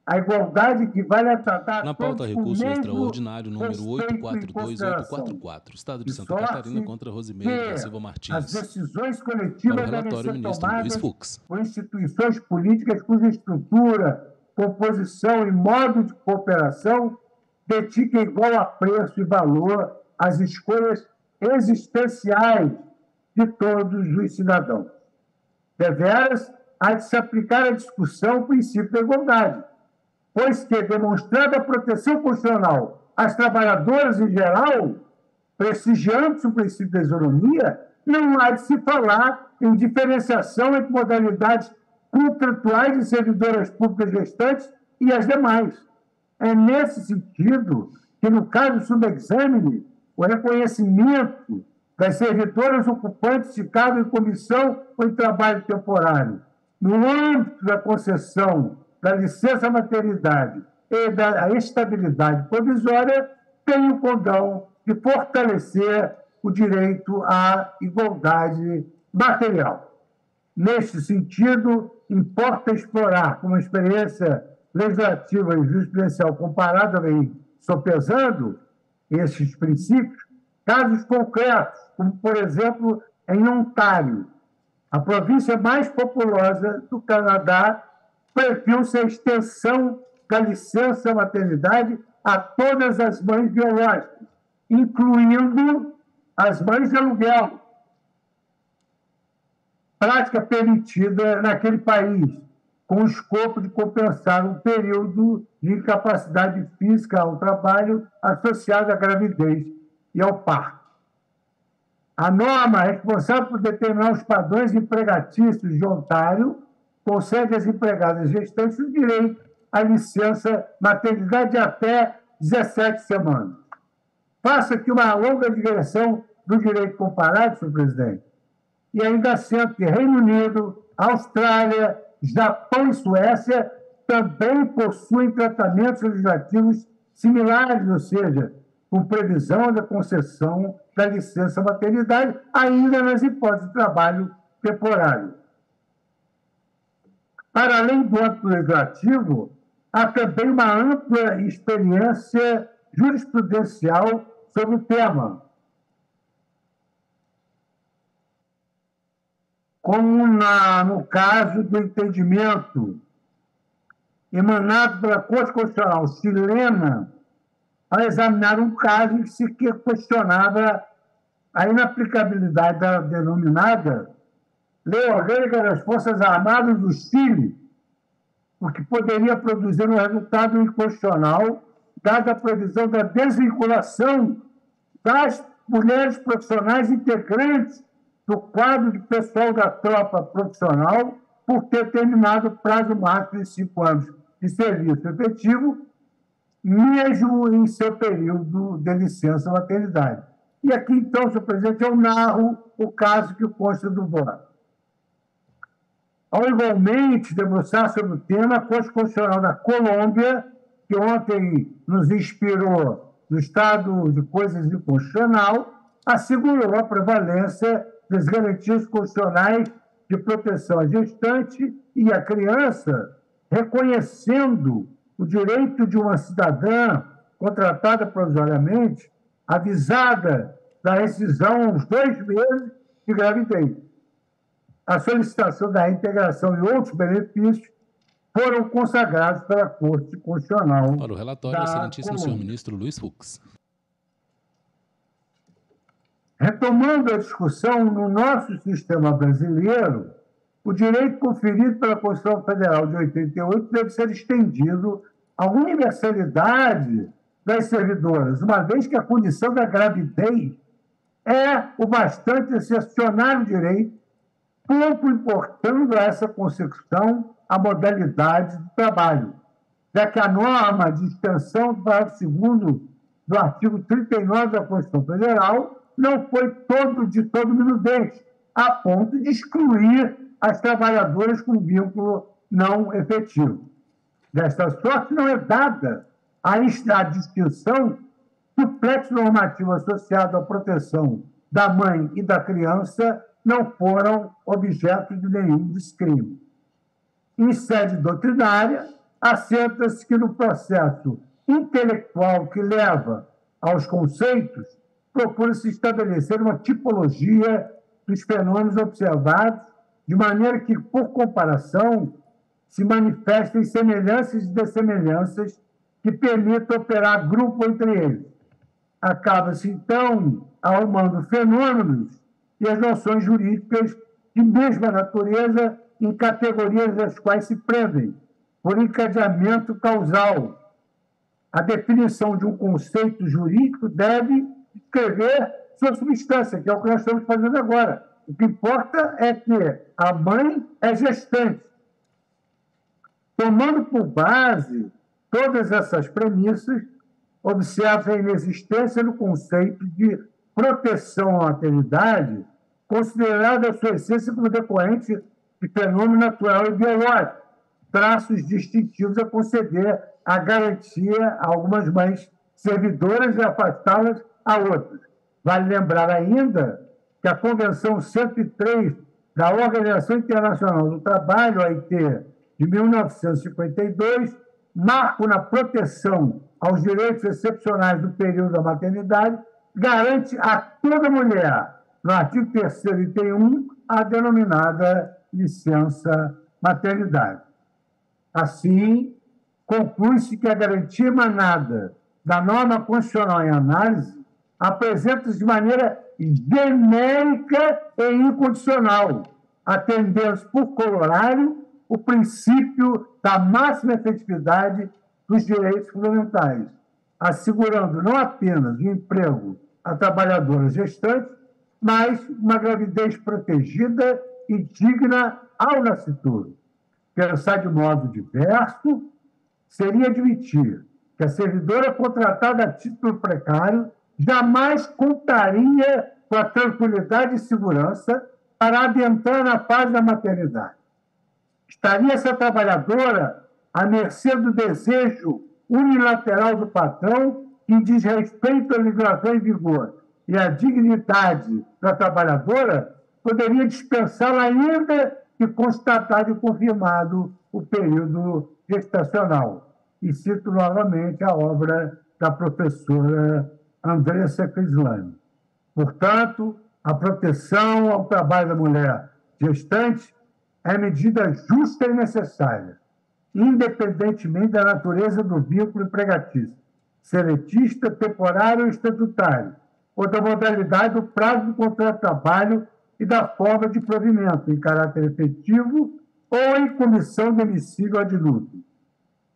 a igualdade equivale a tratar... Na pauta, recurso extraordinário número 842844, Estado de Santa Catarina contra Rosimeire da Silva Martins. As decisões coletivas para o relatório, ministro Luiz Fux. Por instituições políticas cuja estrutura, composição e modo de cooperação dediquem igual apreço e valor às escolhas existenciais de todos os cidadãos. Deveras, há de se aplicar à discussão o princípio da igualdade, pois que, demonstrada a proteção constitucional às trabalhadoras em geral, prestigiando-se o princípio da isonomia, não há de se falar em diferenciação entre modalidades contratuais de servidoras públicas gestantes e as demais. É nesse sentido que, no caso subexamine, o reconhecimento das servidoras ocupantes de cargo em comissão ou em trabalho temporário, no âmbito da concessão da licença maternidade e da estabilidade provisória, tem o condão de fortalecer o direito à igualdade material. Neste sentido, importa explorar, com uma experiência legislativa e jurisprudencial comparada, vem sopesando esses princípios, casos concretos, como, por exemplo, em Ontário, a província mais populosa do Canadá, previu-se a extensão da licença maternidade a todas as mães biológicas, incluindo as mães de aluguel, prática permitida naquele país, com o escopo de compensar um período de incapacidade física ao trabalho associado à gravidez e ao parto. A norma responsável por determinar os padrões empregatícios de Ontário concede às empregadas gestantes o direito à licença maternidade de até 17 semanas. Faço aqui uma longa digressão do direito comparado, senhor presidente, e ainda assento que Reino Unido, Austrália, Japão e Suécia também possuem tratamentos legislativos similares, ou seja, com previsão da concessão da licença maternidade, ainda nas hipóteses de trabalho temporário. Para além do âmbito legislativo, há também uma ampla experiência jurisprudencial sobre o tema, como no caso do entendimento emanado pela Corte Constitucional chilena, ao examinar um caso em que se questionava a inaplicabilidade da denominada Lei Orgânica das Forças Armadas do Chile, o que poderia produzir um resultado inconstitucional, dada a previsão da desvinculação das mulheres profissionais integrantes do quadro de pessoal da tropa profissional por ter terminado o prazo máximo de 5 anos de serviço efetivo, mesmo em seu período de licença maternidade. E aqui, então, senhor presidente, eu narro o caso que consta do voto. Ao igualmente debruçar sobre o tema, a Corte Constitucional da Colômbia, que ontem nos inspirou no estado de coisas inconstitucional, assegurou a prevalência das garantias constitucionais de proteção à gestante e à criança, reconhecendo o direito de uma cidadã contratada provisoriamente, avisada da rescisão aos 2 meses de gravidez. A solicitação da reintegração e outros benefícios foram consagrados pela Corte Constitucional. Para o relatório, excelentíssimo senhor ministro Luiz Fux. Retomando a discussão, no nosso sistema brasileiro, o direito conferido pela Constituição Federal de 88 deve ser estendido à universalidade das servidoras, uma vez que a condição da gravidez é o bastante excepcionário direito, pouco importando a essa consecução a modalidade do trabalho, já que a norma de extensão do parágrafo 2º do artigo 39 da Constituição Federal não foi de todo minudente, a ponto de excluir as trabalhadoras com vínculo não efetivo. Desta sorte, não é dada a distinção que o plexo normativo associado à proteção da mãe e da criança não foram objeto de nenhum descrime. Em sede doutrinária, assenta-se que no processo intelectual que leva aos conceitos, procura-se estabelecer uma tipologia dos fenômenos observados, de maneira que, por comparação, se manifestem semelhanças e dessemelhanças que permitam operar grupo entre eles. Acaba-se, então, arrumando fenômenos e as noções jurídicas de mesma natureza em categorias das quais se prendem, por encadeamento causal. A definição de um conceito jurídico deve descrever sua substância, que é o que nós estamos fazendo agora. O que importa é que a mãe é gestante. Tomando por base todas essas premissas, observa a inexistência do conceito de proteção à maternidade, considerada a sua essência como decorrente de fenômeno natural e biológico, traços distintivos a conceder a garantia a algumas mães servidoras e afastá-las a outras. Vale lembrar ainda que a Convenção 103 da Organização Internacional do Trabalho, OIT, de 1952, marco na proteção aos direitos excepcionais do período da maternidade, garante a toda mulher, no artigo 3º item 1, a denominada licença maternidade. Assim, conclui-se que a garantia emanada da norma constitucional em análise apresenta-se de maneira genérica e incondicional, atendendo por corolário o princípio da máxima efetividade dos direitos fundamentais, assegurando não apenas o emprego a trabalhadoras gestantes, mas uma gravidez protegida e digna ao nascituro. Pensar de modo diverso seria admitir que a servidora contratada a título precário jamais contaria com a tranquilidade e segurança para adentrar na fase da maternidade. Estaria essa trabalhadora à mercê do desejo unilateral do patrão que diz respeito à legislação em vigor e à dignidade da trabalhadora, poderia dispensá-la ainda que constatado e confirmado o período gestacional. E cito novamente a obra da professora Andressa Crislani. Portanto, a proteção ao trabalho da mulher gestante é medida justa e necessária, independentemente da natureza do vínculo empregatício, seletista, temporário ou estatutário, ou da modalidade do prazo do contrato de trabalho e da forma de provimento, em caráter efetivo ou em comissão de domicílio ad nutum.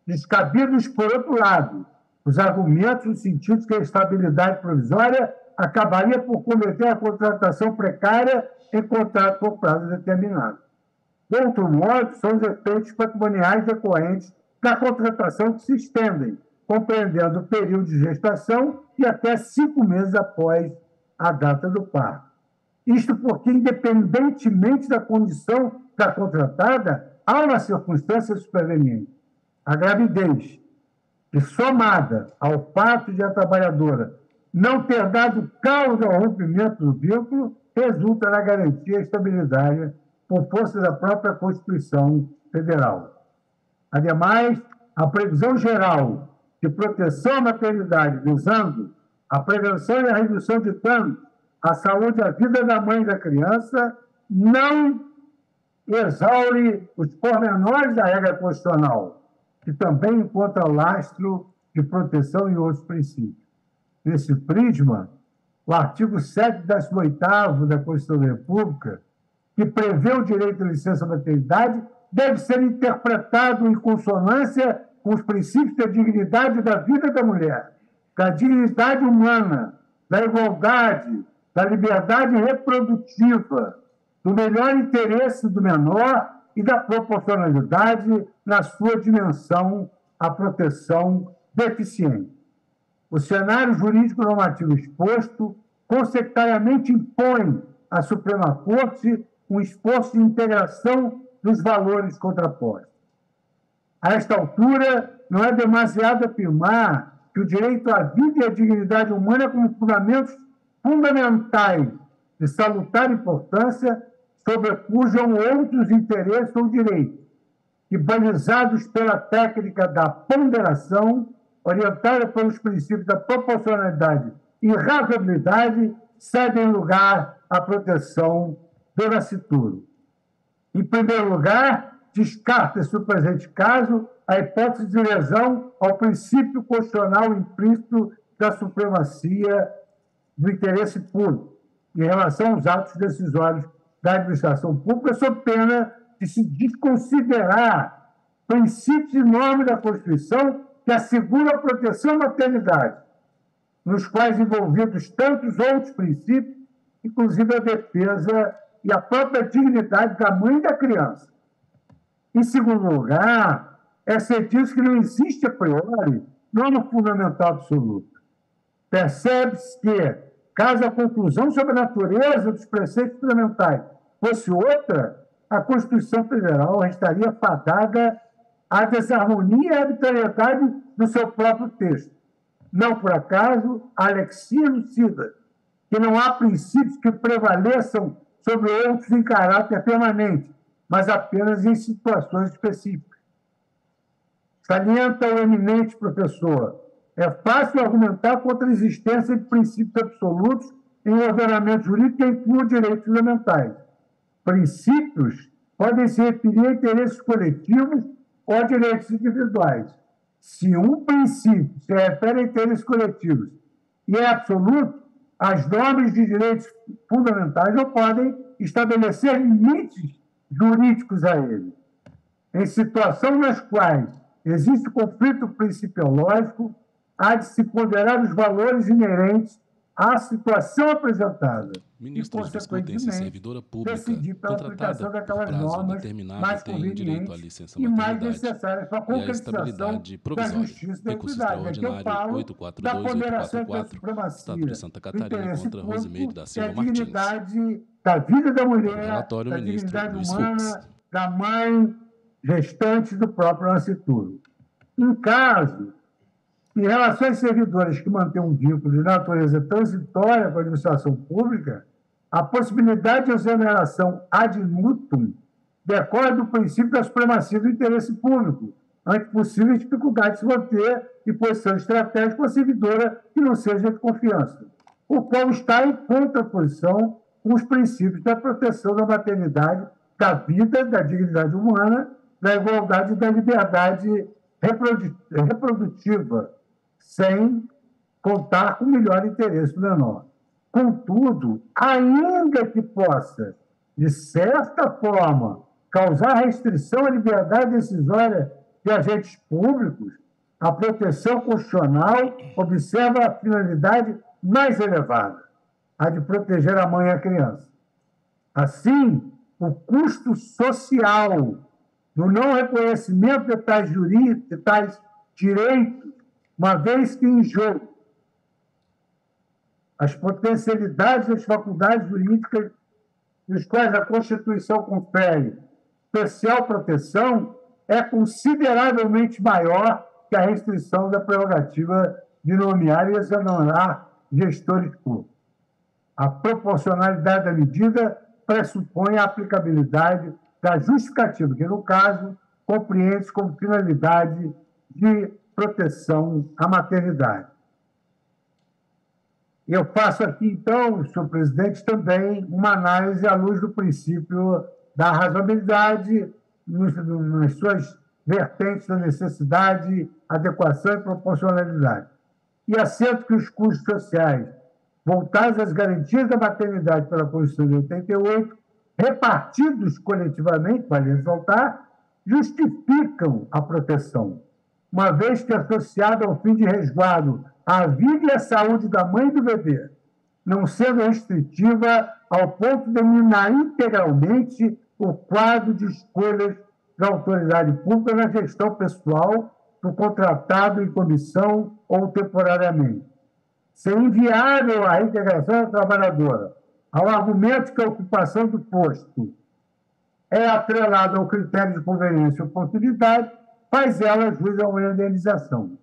Descabidos, por outro lado, os argumentos no sentido que a estabilidade provisória acabaria por cometer a contratação precária em contrato por prazo determinado. De outro modo, são os efeitos patrimoniais decorrentes da contratação que se estendem, compreendendo o período de gestação e até 5 meses após a data do parto. Isto porque, independentemente da condição da contratada, há uma circunstância superveniente. A gravidez, que somada ao fato de a trabalhadora não ter dado causa ao rompimento do vínculo, resulta na garantia estabilitária por força da própria Constituição Federal. Ademais, a previsão geral de proteção à maternidade visando a prevenção e a redução de danos à saúde e à vida da mãe e da criança não exaure os pormenores da regra constitucional, que também encontra lastro de proteção em outros princípios. Nesse prisma, o artigo 718º da Constituição da República, que prevê o direito à licença-maternidade, deve ser interpretado em consonância com os princípios da dignidade da vida da mulher, da dignidade humana, da igualdade, da liberdade reprodutiva, do melhor interesse do menor e da proporcionalidade na sua dimensão à proteção deficiente. O cenário jurídico normativo exposto consequentemente impõe à Suprema Corte um esforço de integração dos valores contrapostos. A esta altura, não é demasiado afirmar que o direito à vida e à dignidade humana como fundamentos fundamentais de salutar importância sobrepujam outros interesses ou direitos, que, balizados pela técnica da ponderação, orientada pelos princípios da proporcionalidade e razoabilidade, cedem lugar à proteção do nascituro. Em primeiro lugar, descarta-se no presente caso a hipótese de lesão ao princípio constitucional implícito da supremacia do interesse público em relação aos atos decisórios da administração pública, sob pena de se desconsiderar princípios e normas da Constituição que asseguram a proteção à maternidade, nos quais envolvidos tantos outros princípios, inclusive a defesa e a própria dignidade da mãe e da criança. Em segundo lugar, é certeza que não existe a priori norma fundamental absoluta. Percebe-se que, caso a conclusão sobre a natureza dos preceitos fundamentais fosse outra, a Constituição Federal estaria fadada à desarmonia e à arbitrariedade do seu próprio texto. Não por acaso, Alexia elucida que não há princípios que prevaleçam sobre outros em caráter permanente, mas apenas em situações específicas. Salienta o eminente professor: é fácil argumentar contra a existência de princípios absolutos em um ordenamento jurídico que inclua direitos fundamentais. Princípios podem se referir a interesses coletivos ou a direitos individuais. Se um princípio se refere a interesses coletivos e é absoluto, as normas de direitos fundamentais não podem estabelecer limites jurídicos a ele. Em situações nas quais existe conflito principiológico, há de se ponderar os valores inerentes à situação apresentada Ministros discutem se servidora pública contratada por prazo determinado tem direito à licença maternidade e à estabilidade provisória. Recurso extraordinário 842-844, Estado de Santa Catarina contra Rosimeire da Silva Martins. Da vida da mulher, Relatório, da ministro dignidade Luiz humana, Fux. da mãe gestante do próprio nascituro. Em caso de relações servidoras que mantêm um vínculo de natureza transitória com a administração pública, a possibilidade de exoneração ad nutum decorre do princípio da supremacia do interesse público, ante possíveis dificuldades de se manter em posição estratégica com a servidora que não seja de confiança, o qual está em contraposição com os princípios da proteção da maternidade, da vida, da dignidade humana, da igualdade e da liberdade reprodutiva, sem contar com o melhor interesse do menor. Contudo, ainda que possa, de certa forma, causar restrição à liberdade decisória de agentes públicos, a proteção constitucional observa a finalidade mais elevada, a de proteger a mãe e a criança. Assim, o custo social do não reconhecimento de tais direitos, uma vez que em jogo as potencialidades das faculdades jurídicas dos quais a Constituição confere especial proteção, é consideravelmente maior que a restrição da prerrogativa de nomear e exonerar gestores públicos. A proporcionalidade da medida pressupõe a aplicabilidade da justificativa, que, no caso, compreende-se como finalidade de proteção à maternidade. Eu faço aqui, então, senhor presidente, também uma análise à luz do princípio da razoabilidade nas suas vertentes da necessidade, adequação e proporcionalidade. E assento que os custos sociais voltados às garantias da maternidade pela Constituição de 88, repartidos coletivamente, vale ressaltar, justificam a proteção, uma vez que associada ao fim de resguardo à vida e à saúde da mãe e do bebê, não sendo restritiva ao ponto de eliminar integralmente o quadro de escolhas da autoridade pública na gestão pessoal do contratado em comissão ou temporariamente. Ser inviável a reintegração da trabalhadora ao argumento que a ocupação do posto é atrelada ao critério de conveniência e oportunidade, faz ela jus a uma indenização.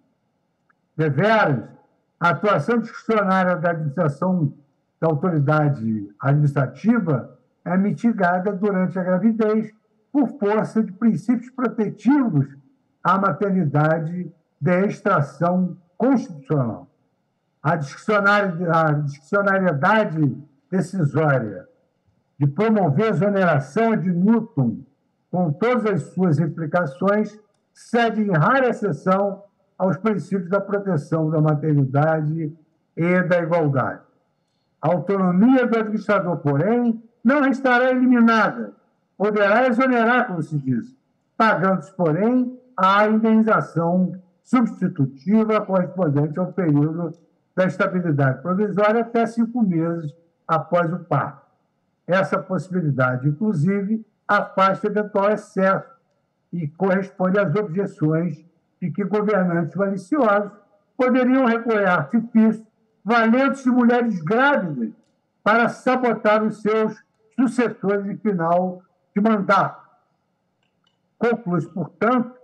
Deveras, a atuação discricionária da administração da autoridade administrativa é mitigada durante a gravidez por força de princípios protetivos à maternidade de extração constitucional. A discricionariedade decisória de promover exoneração ad nutum, com todas as suas implicações, cede em rara exceção aos princípios da proteção da maternidade e da igualdade. A autonomia do administrador, porém, não estará eliminada, poderá exonerar, como se diz, pagando-se, porém, a indenização substitutiva correspondente ao período da estabilidade provisória até 5 meses após o parto. Essa possibilidade, inclusive, afasta eventual excesso e corresponde às objeções de que governantes maliciosos poderiam recorrer a artifícios valendo-se de mulheres grávidas para sabotar os seus sucessores em final de mandato. Conclui-se, portanto,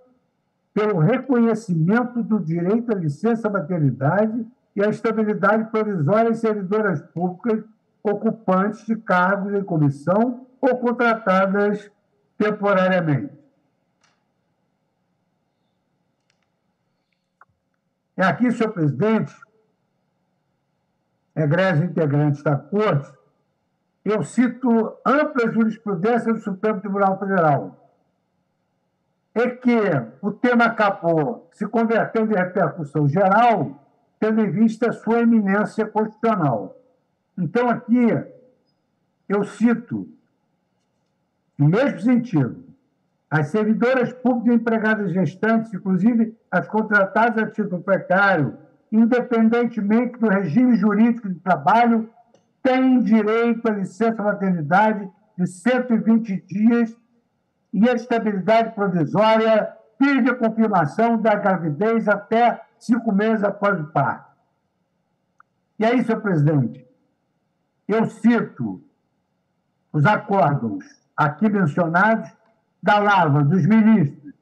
pelo reconhecimento do direito à licença maternidade e à estabilidade provisória em servidoras públicas ocupantes de cargos em comissão ou contratadas temporariamente. É aqui, senhor presidente, egregios integrantes da Corte, eu cito ampla jurisprudência do Supremo Tribunal Federal, é que o tema acabou se convertendo em repercussão geral, tendo em vista a sua eminência constitucional. Então, aqui, eu cito, no mesmo sentido, as servidoras públicas e empregadas gestantes, inclusive as contratadas a título precário, independentemente do regime jurídico de trabalho, têm direito à licença maternidade de 120 dias e a estabilidade provisória desde a confirmação da gravidez até 5 meses após o parto. E aí, senhor presidente, eu cito os acórdãos aqui mencionados da Lava, dos ministros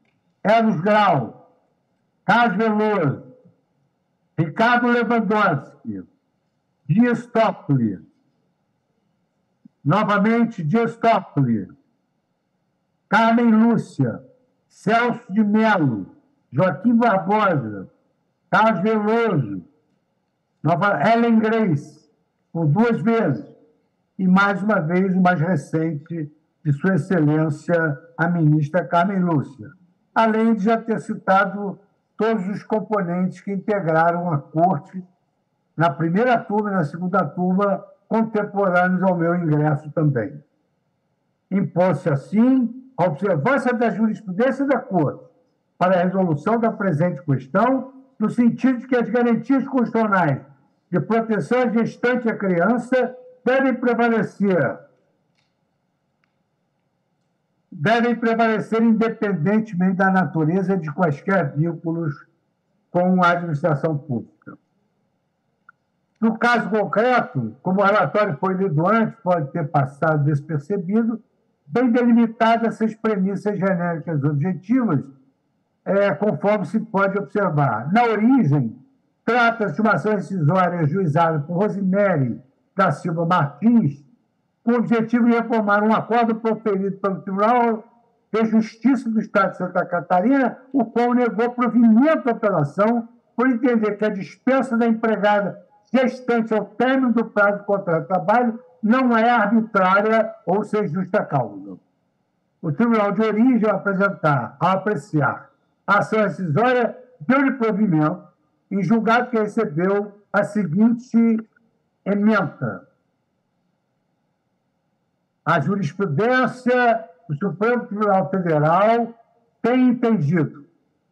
Eros Grau, Carlos Veloso, Ricardo Lewandowski, Dias Toffoli, novamente Dias Toffoli, Carmen Lúcia, Celso de Mello, Joaquim Barbosa, Carlos Veloso, Ellen Grace, por 2 vezes, e mais uma vez o mais recente de Sua Excelência, a ministra Carmen Lúcia, além de já ter citado todos os componentes que integraram a Corte na primeira turma e na segunda turma, contemporâneos ao meu ingresso também. Impôs-se, assim, a observância da jurisprudência da Corte para a resolução da presente questão, no sentido de que as garantias constitucionais de proteção à gestante e à criança devem prevalecer independentemente da natureza de quaisquer vínculos com a administração pública. No caso concreto, como o relatório foi lido antes, pode ter passado despercebido, bem delimitadas essas premissas genéricas objetivas, conforme se pode observar. Na origem, trata-se de uma ação rescisória ajuizada por Rosemary da Silva Martins, com o objetivo de reformar um acordo proferido pelo Tribunal de Justiça do Estado de Santa Catarina, o qual negou provimento à apelação por entender que a dispensa da empregada gestante ao término do prazo do contrato de trabalho não é arbitrária ou sem justa causa. O Tribunal de Origem, ao apreciar a ação rescisória, deu-lhe provimento em julgado que recebeu a seguinte ementa. A jurisprudência do Supremo Tribunal Federal tem entendido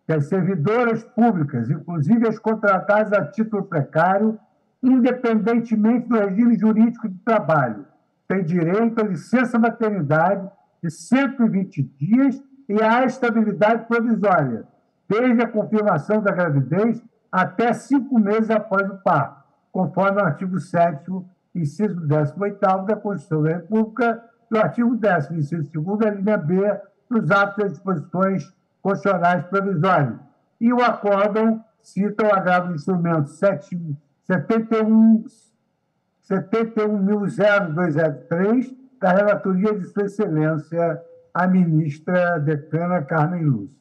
que as servidoras públicas, inclusive as contratadas a título precário, independentemente do regime jurídico de trabalho, têm direito à licença maternidade de 120 dias e à estabilidade provisória, desde a confirmação da gravidez até 5 meses após o parto, conforme o artigo 7º, inciso 18º da Constituição da República e o artigo 10º, inciso 2º, da linha B, dos atos e disposições constitucionais provisórias. E o acórdão cita o agravo do instrumento 71.0203 da relatoria de Sua Excelência, a ministra decana Carmen Lúcia.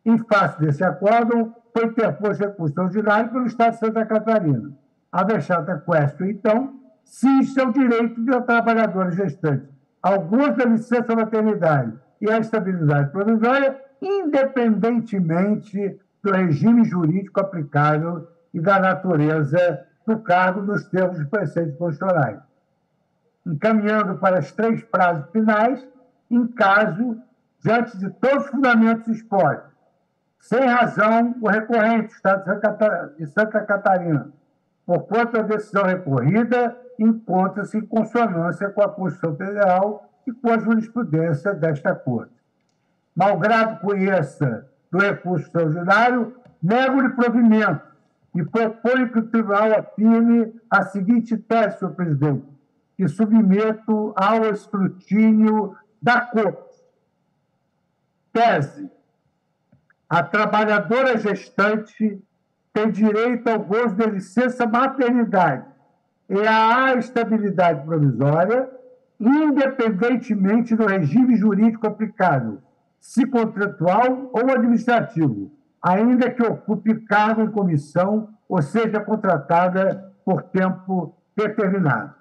Em face desse acórdão, foi interposto recurso extraordinário pelo Estado de Santa Catarina. A vexata question, então, cinge ao direito de trabalhadora gestante ao gozo da licença maternidade e à estabilidade provisória, independentemente do regime jurídico aplicável e da natureza do cargo nos termos dos preceitos constitucionais. Encaminhando para as 3 prazos finais, em caso, diante de todos os fundamentos expostos, sem razão, o recorrente, o Estado de Santa Catarina, porquanto a decisão recorrida encontra-se em consonância com a Constituição Federal e com a jurisprudência desta Corte. Malgrado conheça do recurso extraordinário, nego-lhe provimento e proponho que o Tribunal afirme a seguinte tese, senhor presidente, que submeto ao escrutínio da Corte. Tese: a trabalhadora gestante tem direito ao gozo de licença maternidade e à estabilidade provisória, independentemente do regime jurídico aplicável, se contratual ou administrativo, ainda que ocupe cargo em comissão ou seja contratada por tempo determinado.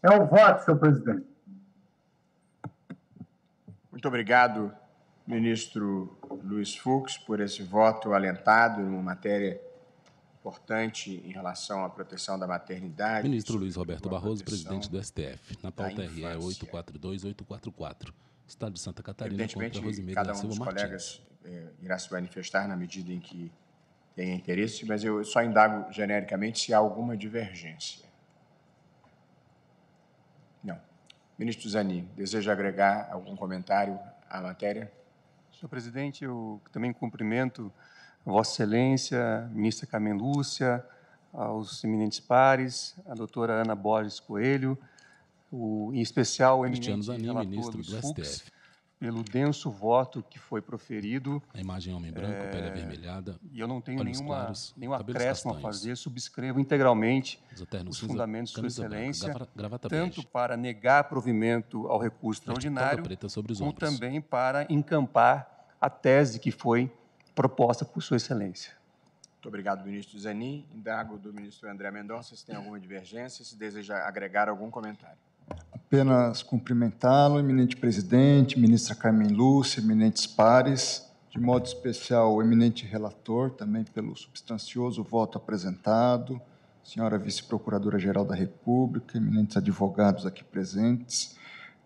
É o voto, senhor presidente. Muito obrigado, ministro Luiz Fux, por esse voto alentado numa matéria importante em relação à proteção da maternidade. Ministro Luiz Roberto Barroso, presidente do STF. Na pauta RE 842-844. Estado de Santa Catarina contra Rosemary cada da Silva dos Martins. colegas irá se manifestar na medida em que tenha interesse, mas eu só indago genericamente se há alguma divergência. Ministro Zanin, deseja agregar algum comentário à matéria? Senhor presidente, eu também cumprimento Vossa Excelência, ministra Carmen Lúcia, aos eminentes pares, a doutora Ana Borges Coelho, em especial o eminente Zanin, relator ministro Luiz do Fux, STF. pelo denso voto que foi proferido. A imagem homem branco, pele avermelhada, e eu não tenho olhos claros, nenhum cabelos acréscimo a castanhos. fazer, subscrevo integralmente Usa terno os cinza, fundamentos de Sua camisa Excelência, branca, gravata tanto bege. para negar provimento ao recurso Veste toga extraordinário, preta sobre os como ombros. também para encampar a tese que foi proposta por Sua Excelência. Muito obrigado, ministro Zanin. Indago do ministro André Mendonça se tem alguma divergência, se deseja agregar algum comentário. Apenas cumprimentá-lo, eminente presidente, ministra Carmen Lúcia, eminentes pares, de modo especial o eminente relator, também pelo substancioso voto apresentado, senhora vice-procuradora-geral da República, eminentes advogados aqui presentes.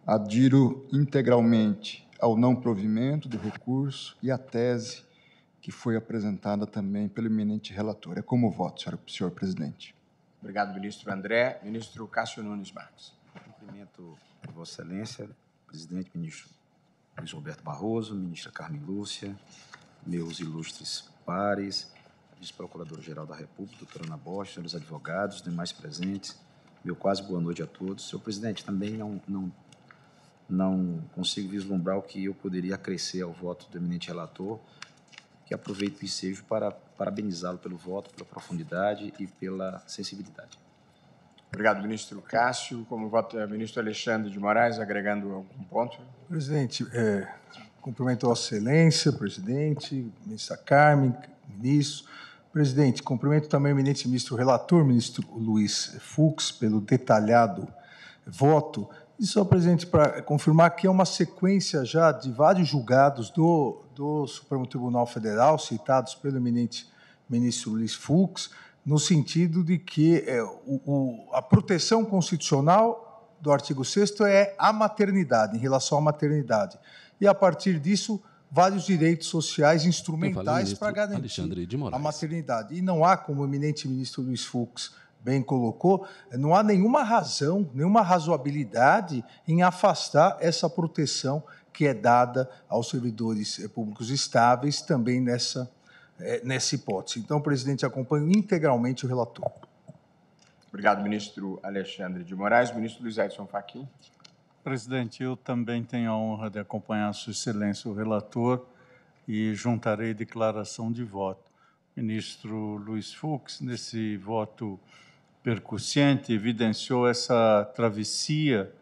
Adiro integralmente ao não provimento do recurso e à tese que foi apresentada também pelo eminente relator. É como voto, senhor presidente. Obrigado, ministro André. Ministro Cássio Nunes Marques. Cumprimento Vossa Excelência, presidente, ministro Luiz Roberto Barroso, ministra Carmen Lúcia, meus ilustres pares, vice-procuradora-geral da República, doutora Ana Borges, senhores advogados, demais presentes, meu quase boa noite a todos. Senhor presidente, também não consigo vislumbrar o que eu poderia acrescer ao voto do eminente relator, que aproveito o ensejo para parabenizá-lo pelo voto, pela profundidade e pela sensibilidade. Obrigado, ministro Cássio. Como voto, ministro Alexandre de Moraes, agregando algum ponto? Presidente, cumprimento Vossa Excelência, presidente, ministra Carmen, ministro. Presidente, cumprimento também o eminente ministro relator, ministro Luiz Fux, pelo detalhado voto. E só, presidente, para confirmar que é uma sequência já de vários julgados do Supremo Tribunal Federal, citados pelo eminente ministro Luiz Fux, no sentido de que a proteção constitucional do artigo 6º é a maternidade, em relação à maternidade. E, a partir disso, vários direitos sociais instrumentais para garantir a maternidade. E não há, como o eminente ministro Luiz Fux bem colocou, não há nenhuma razão, nenhuma razoabilidade em afastar essa proteção que é dada aos servidores públicos estáveis também nessa hipótese. Então, presidente, acompanho integralmente o relator. Obrigado, ministro Alexandre de Moraes. Ministro Luiz Edson Fachin. Presidente, eu também tenho a honra de acompanhar Sua Excelência o relator e juntarei declaração de voto. Ministro Luiz Fux, nesse voto percussiente, evidenciou essa travessia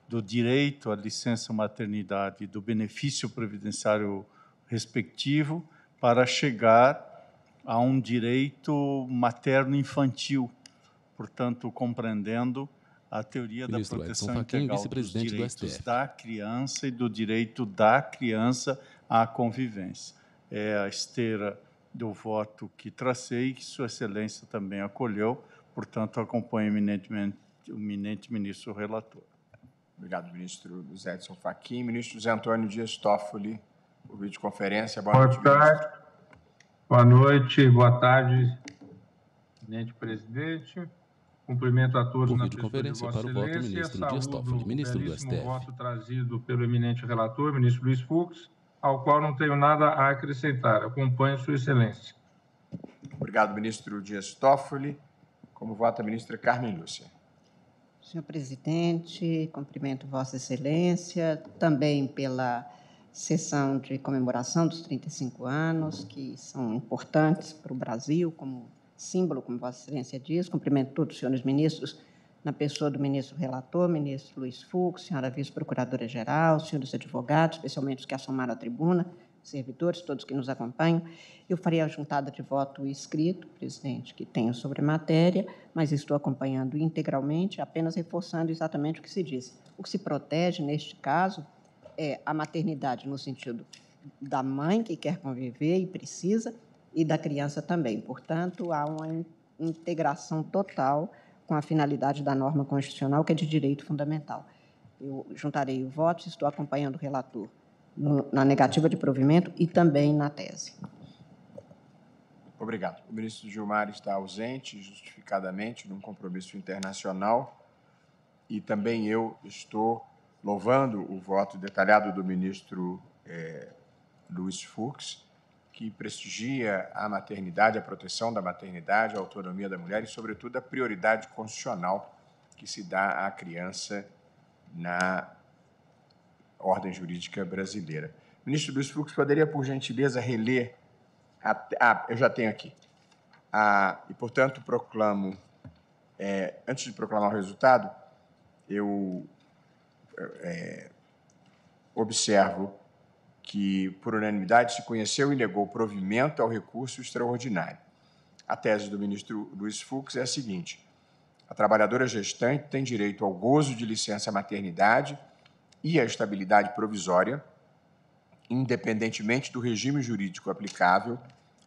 do direito à licença maternidade e do benefício previdenciário respectivo para chegar a um direito materno-infantil, portanto, compreendendo a teoria da proteção integral dos direitos da criança e do direito da criança à convivência. É a esteira do voto que tracei, que Sua Excelência também acolheu, portanto, acompanho eminentemente o eminente ministro relator. Obrigado, ministro Luiz Edson Fachin. Ministro José Antônio Dias Toffoli, por videoconferência. Boa noite, ministro. Boa noite, boa tarde, eminente presidente. Cumprimento a todos na pessoa de Vossa Excelência e saúdo o belíssimo voto trazido pelo eminente relator, ministro Luiz Fux, ao qual não tenho nada a acrescentar. Acompanho Sua Excelência. Obrigado, ministro Dias Toffoli. Como vota a ministra Carmen Lúcia. Senhor presidente, cumprimento Vossa Excelência, também pela sessão de comemoração dos 35 anos, que são importantes para o Brasil, como símbolo, como Vossa Excelência diz. Cumprimento todos os senhores ministros, na pessoa do ministro relator, ministro Luiz Fux, senhora vice-procuradora-geral, senhores advogados, especialmente os que assomaram à tribuna, servidores, todos que nos acompanham. Eu farei a juntada de voto escrito, presidente, que tenho sobre a matéria, mas estou acompanhando integralmente, apenas reforçando exatamente o que se disse. O que se protege, neste caso, é a maternidade no sentido da mãe que quer conviver e precisa, e da criança também. Portanto, há uma integração total com a finalidade da norma constitucional, que é de direito fundamental. Eu juntarei o voto, estou acompanhando o relator na negativa de provimento e também na tese. Obrigado. O ministro Gilmar está ausente, justificadamente, num compromisso internacional, e também eu estou louvando o voto detalhado do ministro Luiz Fux, que prestigia a maternidade, a proteção da maternidade, a autonomia da mulher e, sobretudo, a prioridade constitucional que se dá à criança na ordem jurídica brasileira. Ministro Luiz Fux, poderia, por gentileza, reler... eu já tenho aqui. E, portanto, proclamo... antes de proclamar o resultado, eu observo que, por unanimidade, se conheceu e negou provimento ao recurso extraordinário. A tese do ministro Luiz Fux é a seguinte: a trabalhadora gestante tem direito ao gozo de licença maternidade e à estabilidade provisória, independentemente do regime jurídico aplicável,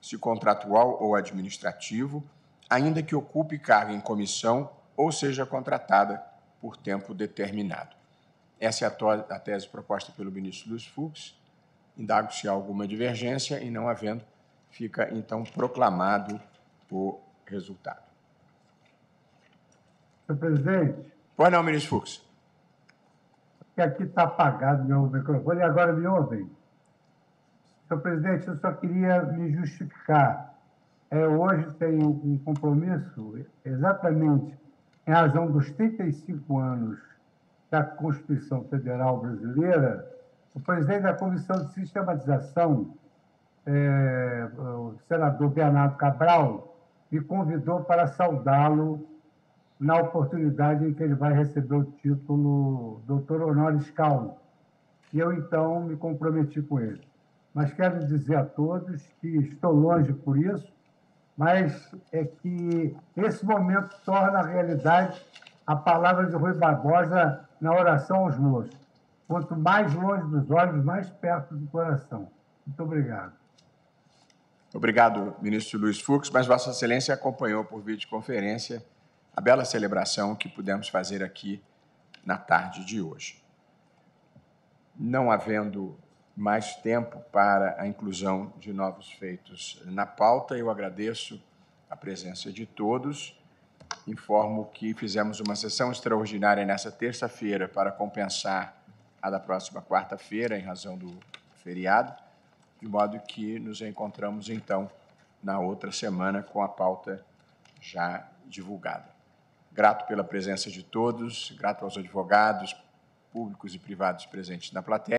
se contratual ou administrativo, ainda que ocupe cargo em comissão ou seja contratada por tempo determinado. Essa é a tese proposta pelo ministro Luiz Fux. Indago se há alguma divergência e, não havendo, fica, então, proclamado o resultado. Senhor presidente. Pois não, ministro Fux. Que aqui está apagado meu microfone e agora me ouvem. Senhor presidente, eu só queria me justificar. Hoje tenho um compromisso, exatamente em razão dos 35 anos da Constituição Federal Brasileira. O presidente da Comissão de Sistematização, o senador Bernardo Cabral, me convidou para saudá-lo na oportunidade em que ele vai receber o título doutor honoris causa. E eu, então, me comprometi com ele. Mas quero dizer a todos que estou longe por isso, mas é que esse momento torna a realidade a palavra de Rui Barbosa na oração aos moços. Quanto mais longe dos olhos, mais perto do coração. Muito obrigado. Obrigado, ministro Luiz Fux, mas Vossa Excelência acompanhou por videoconferência a bela celebração que pudemos fazer aqui na tarde de hoje. Não havendo mais tempo para a inclusão de novos feitos na pauta, eu agradeço a presença de todos. Informo que fizemos uma sessão extraordinária nessa terça-feira para compensar a da próxima quarta-feira, em razão do feriado, de modo que nos encontramos, então, na outra semana com a pauta já divulgada. Grato pela presença de todos, grato aos advogados públicos e privados presentes na plateia.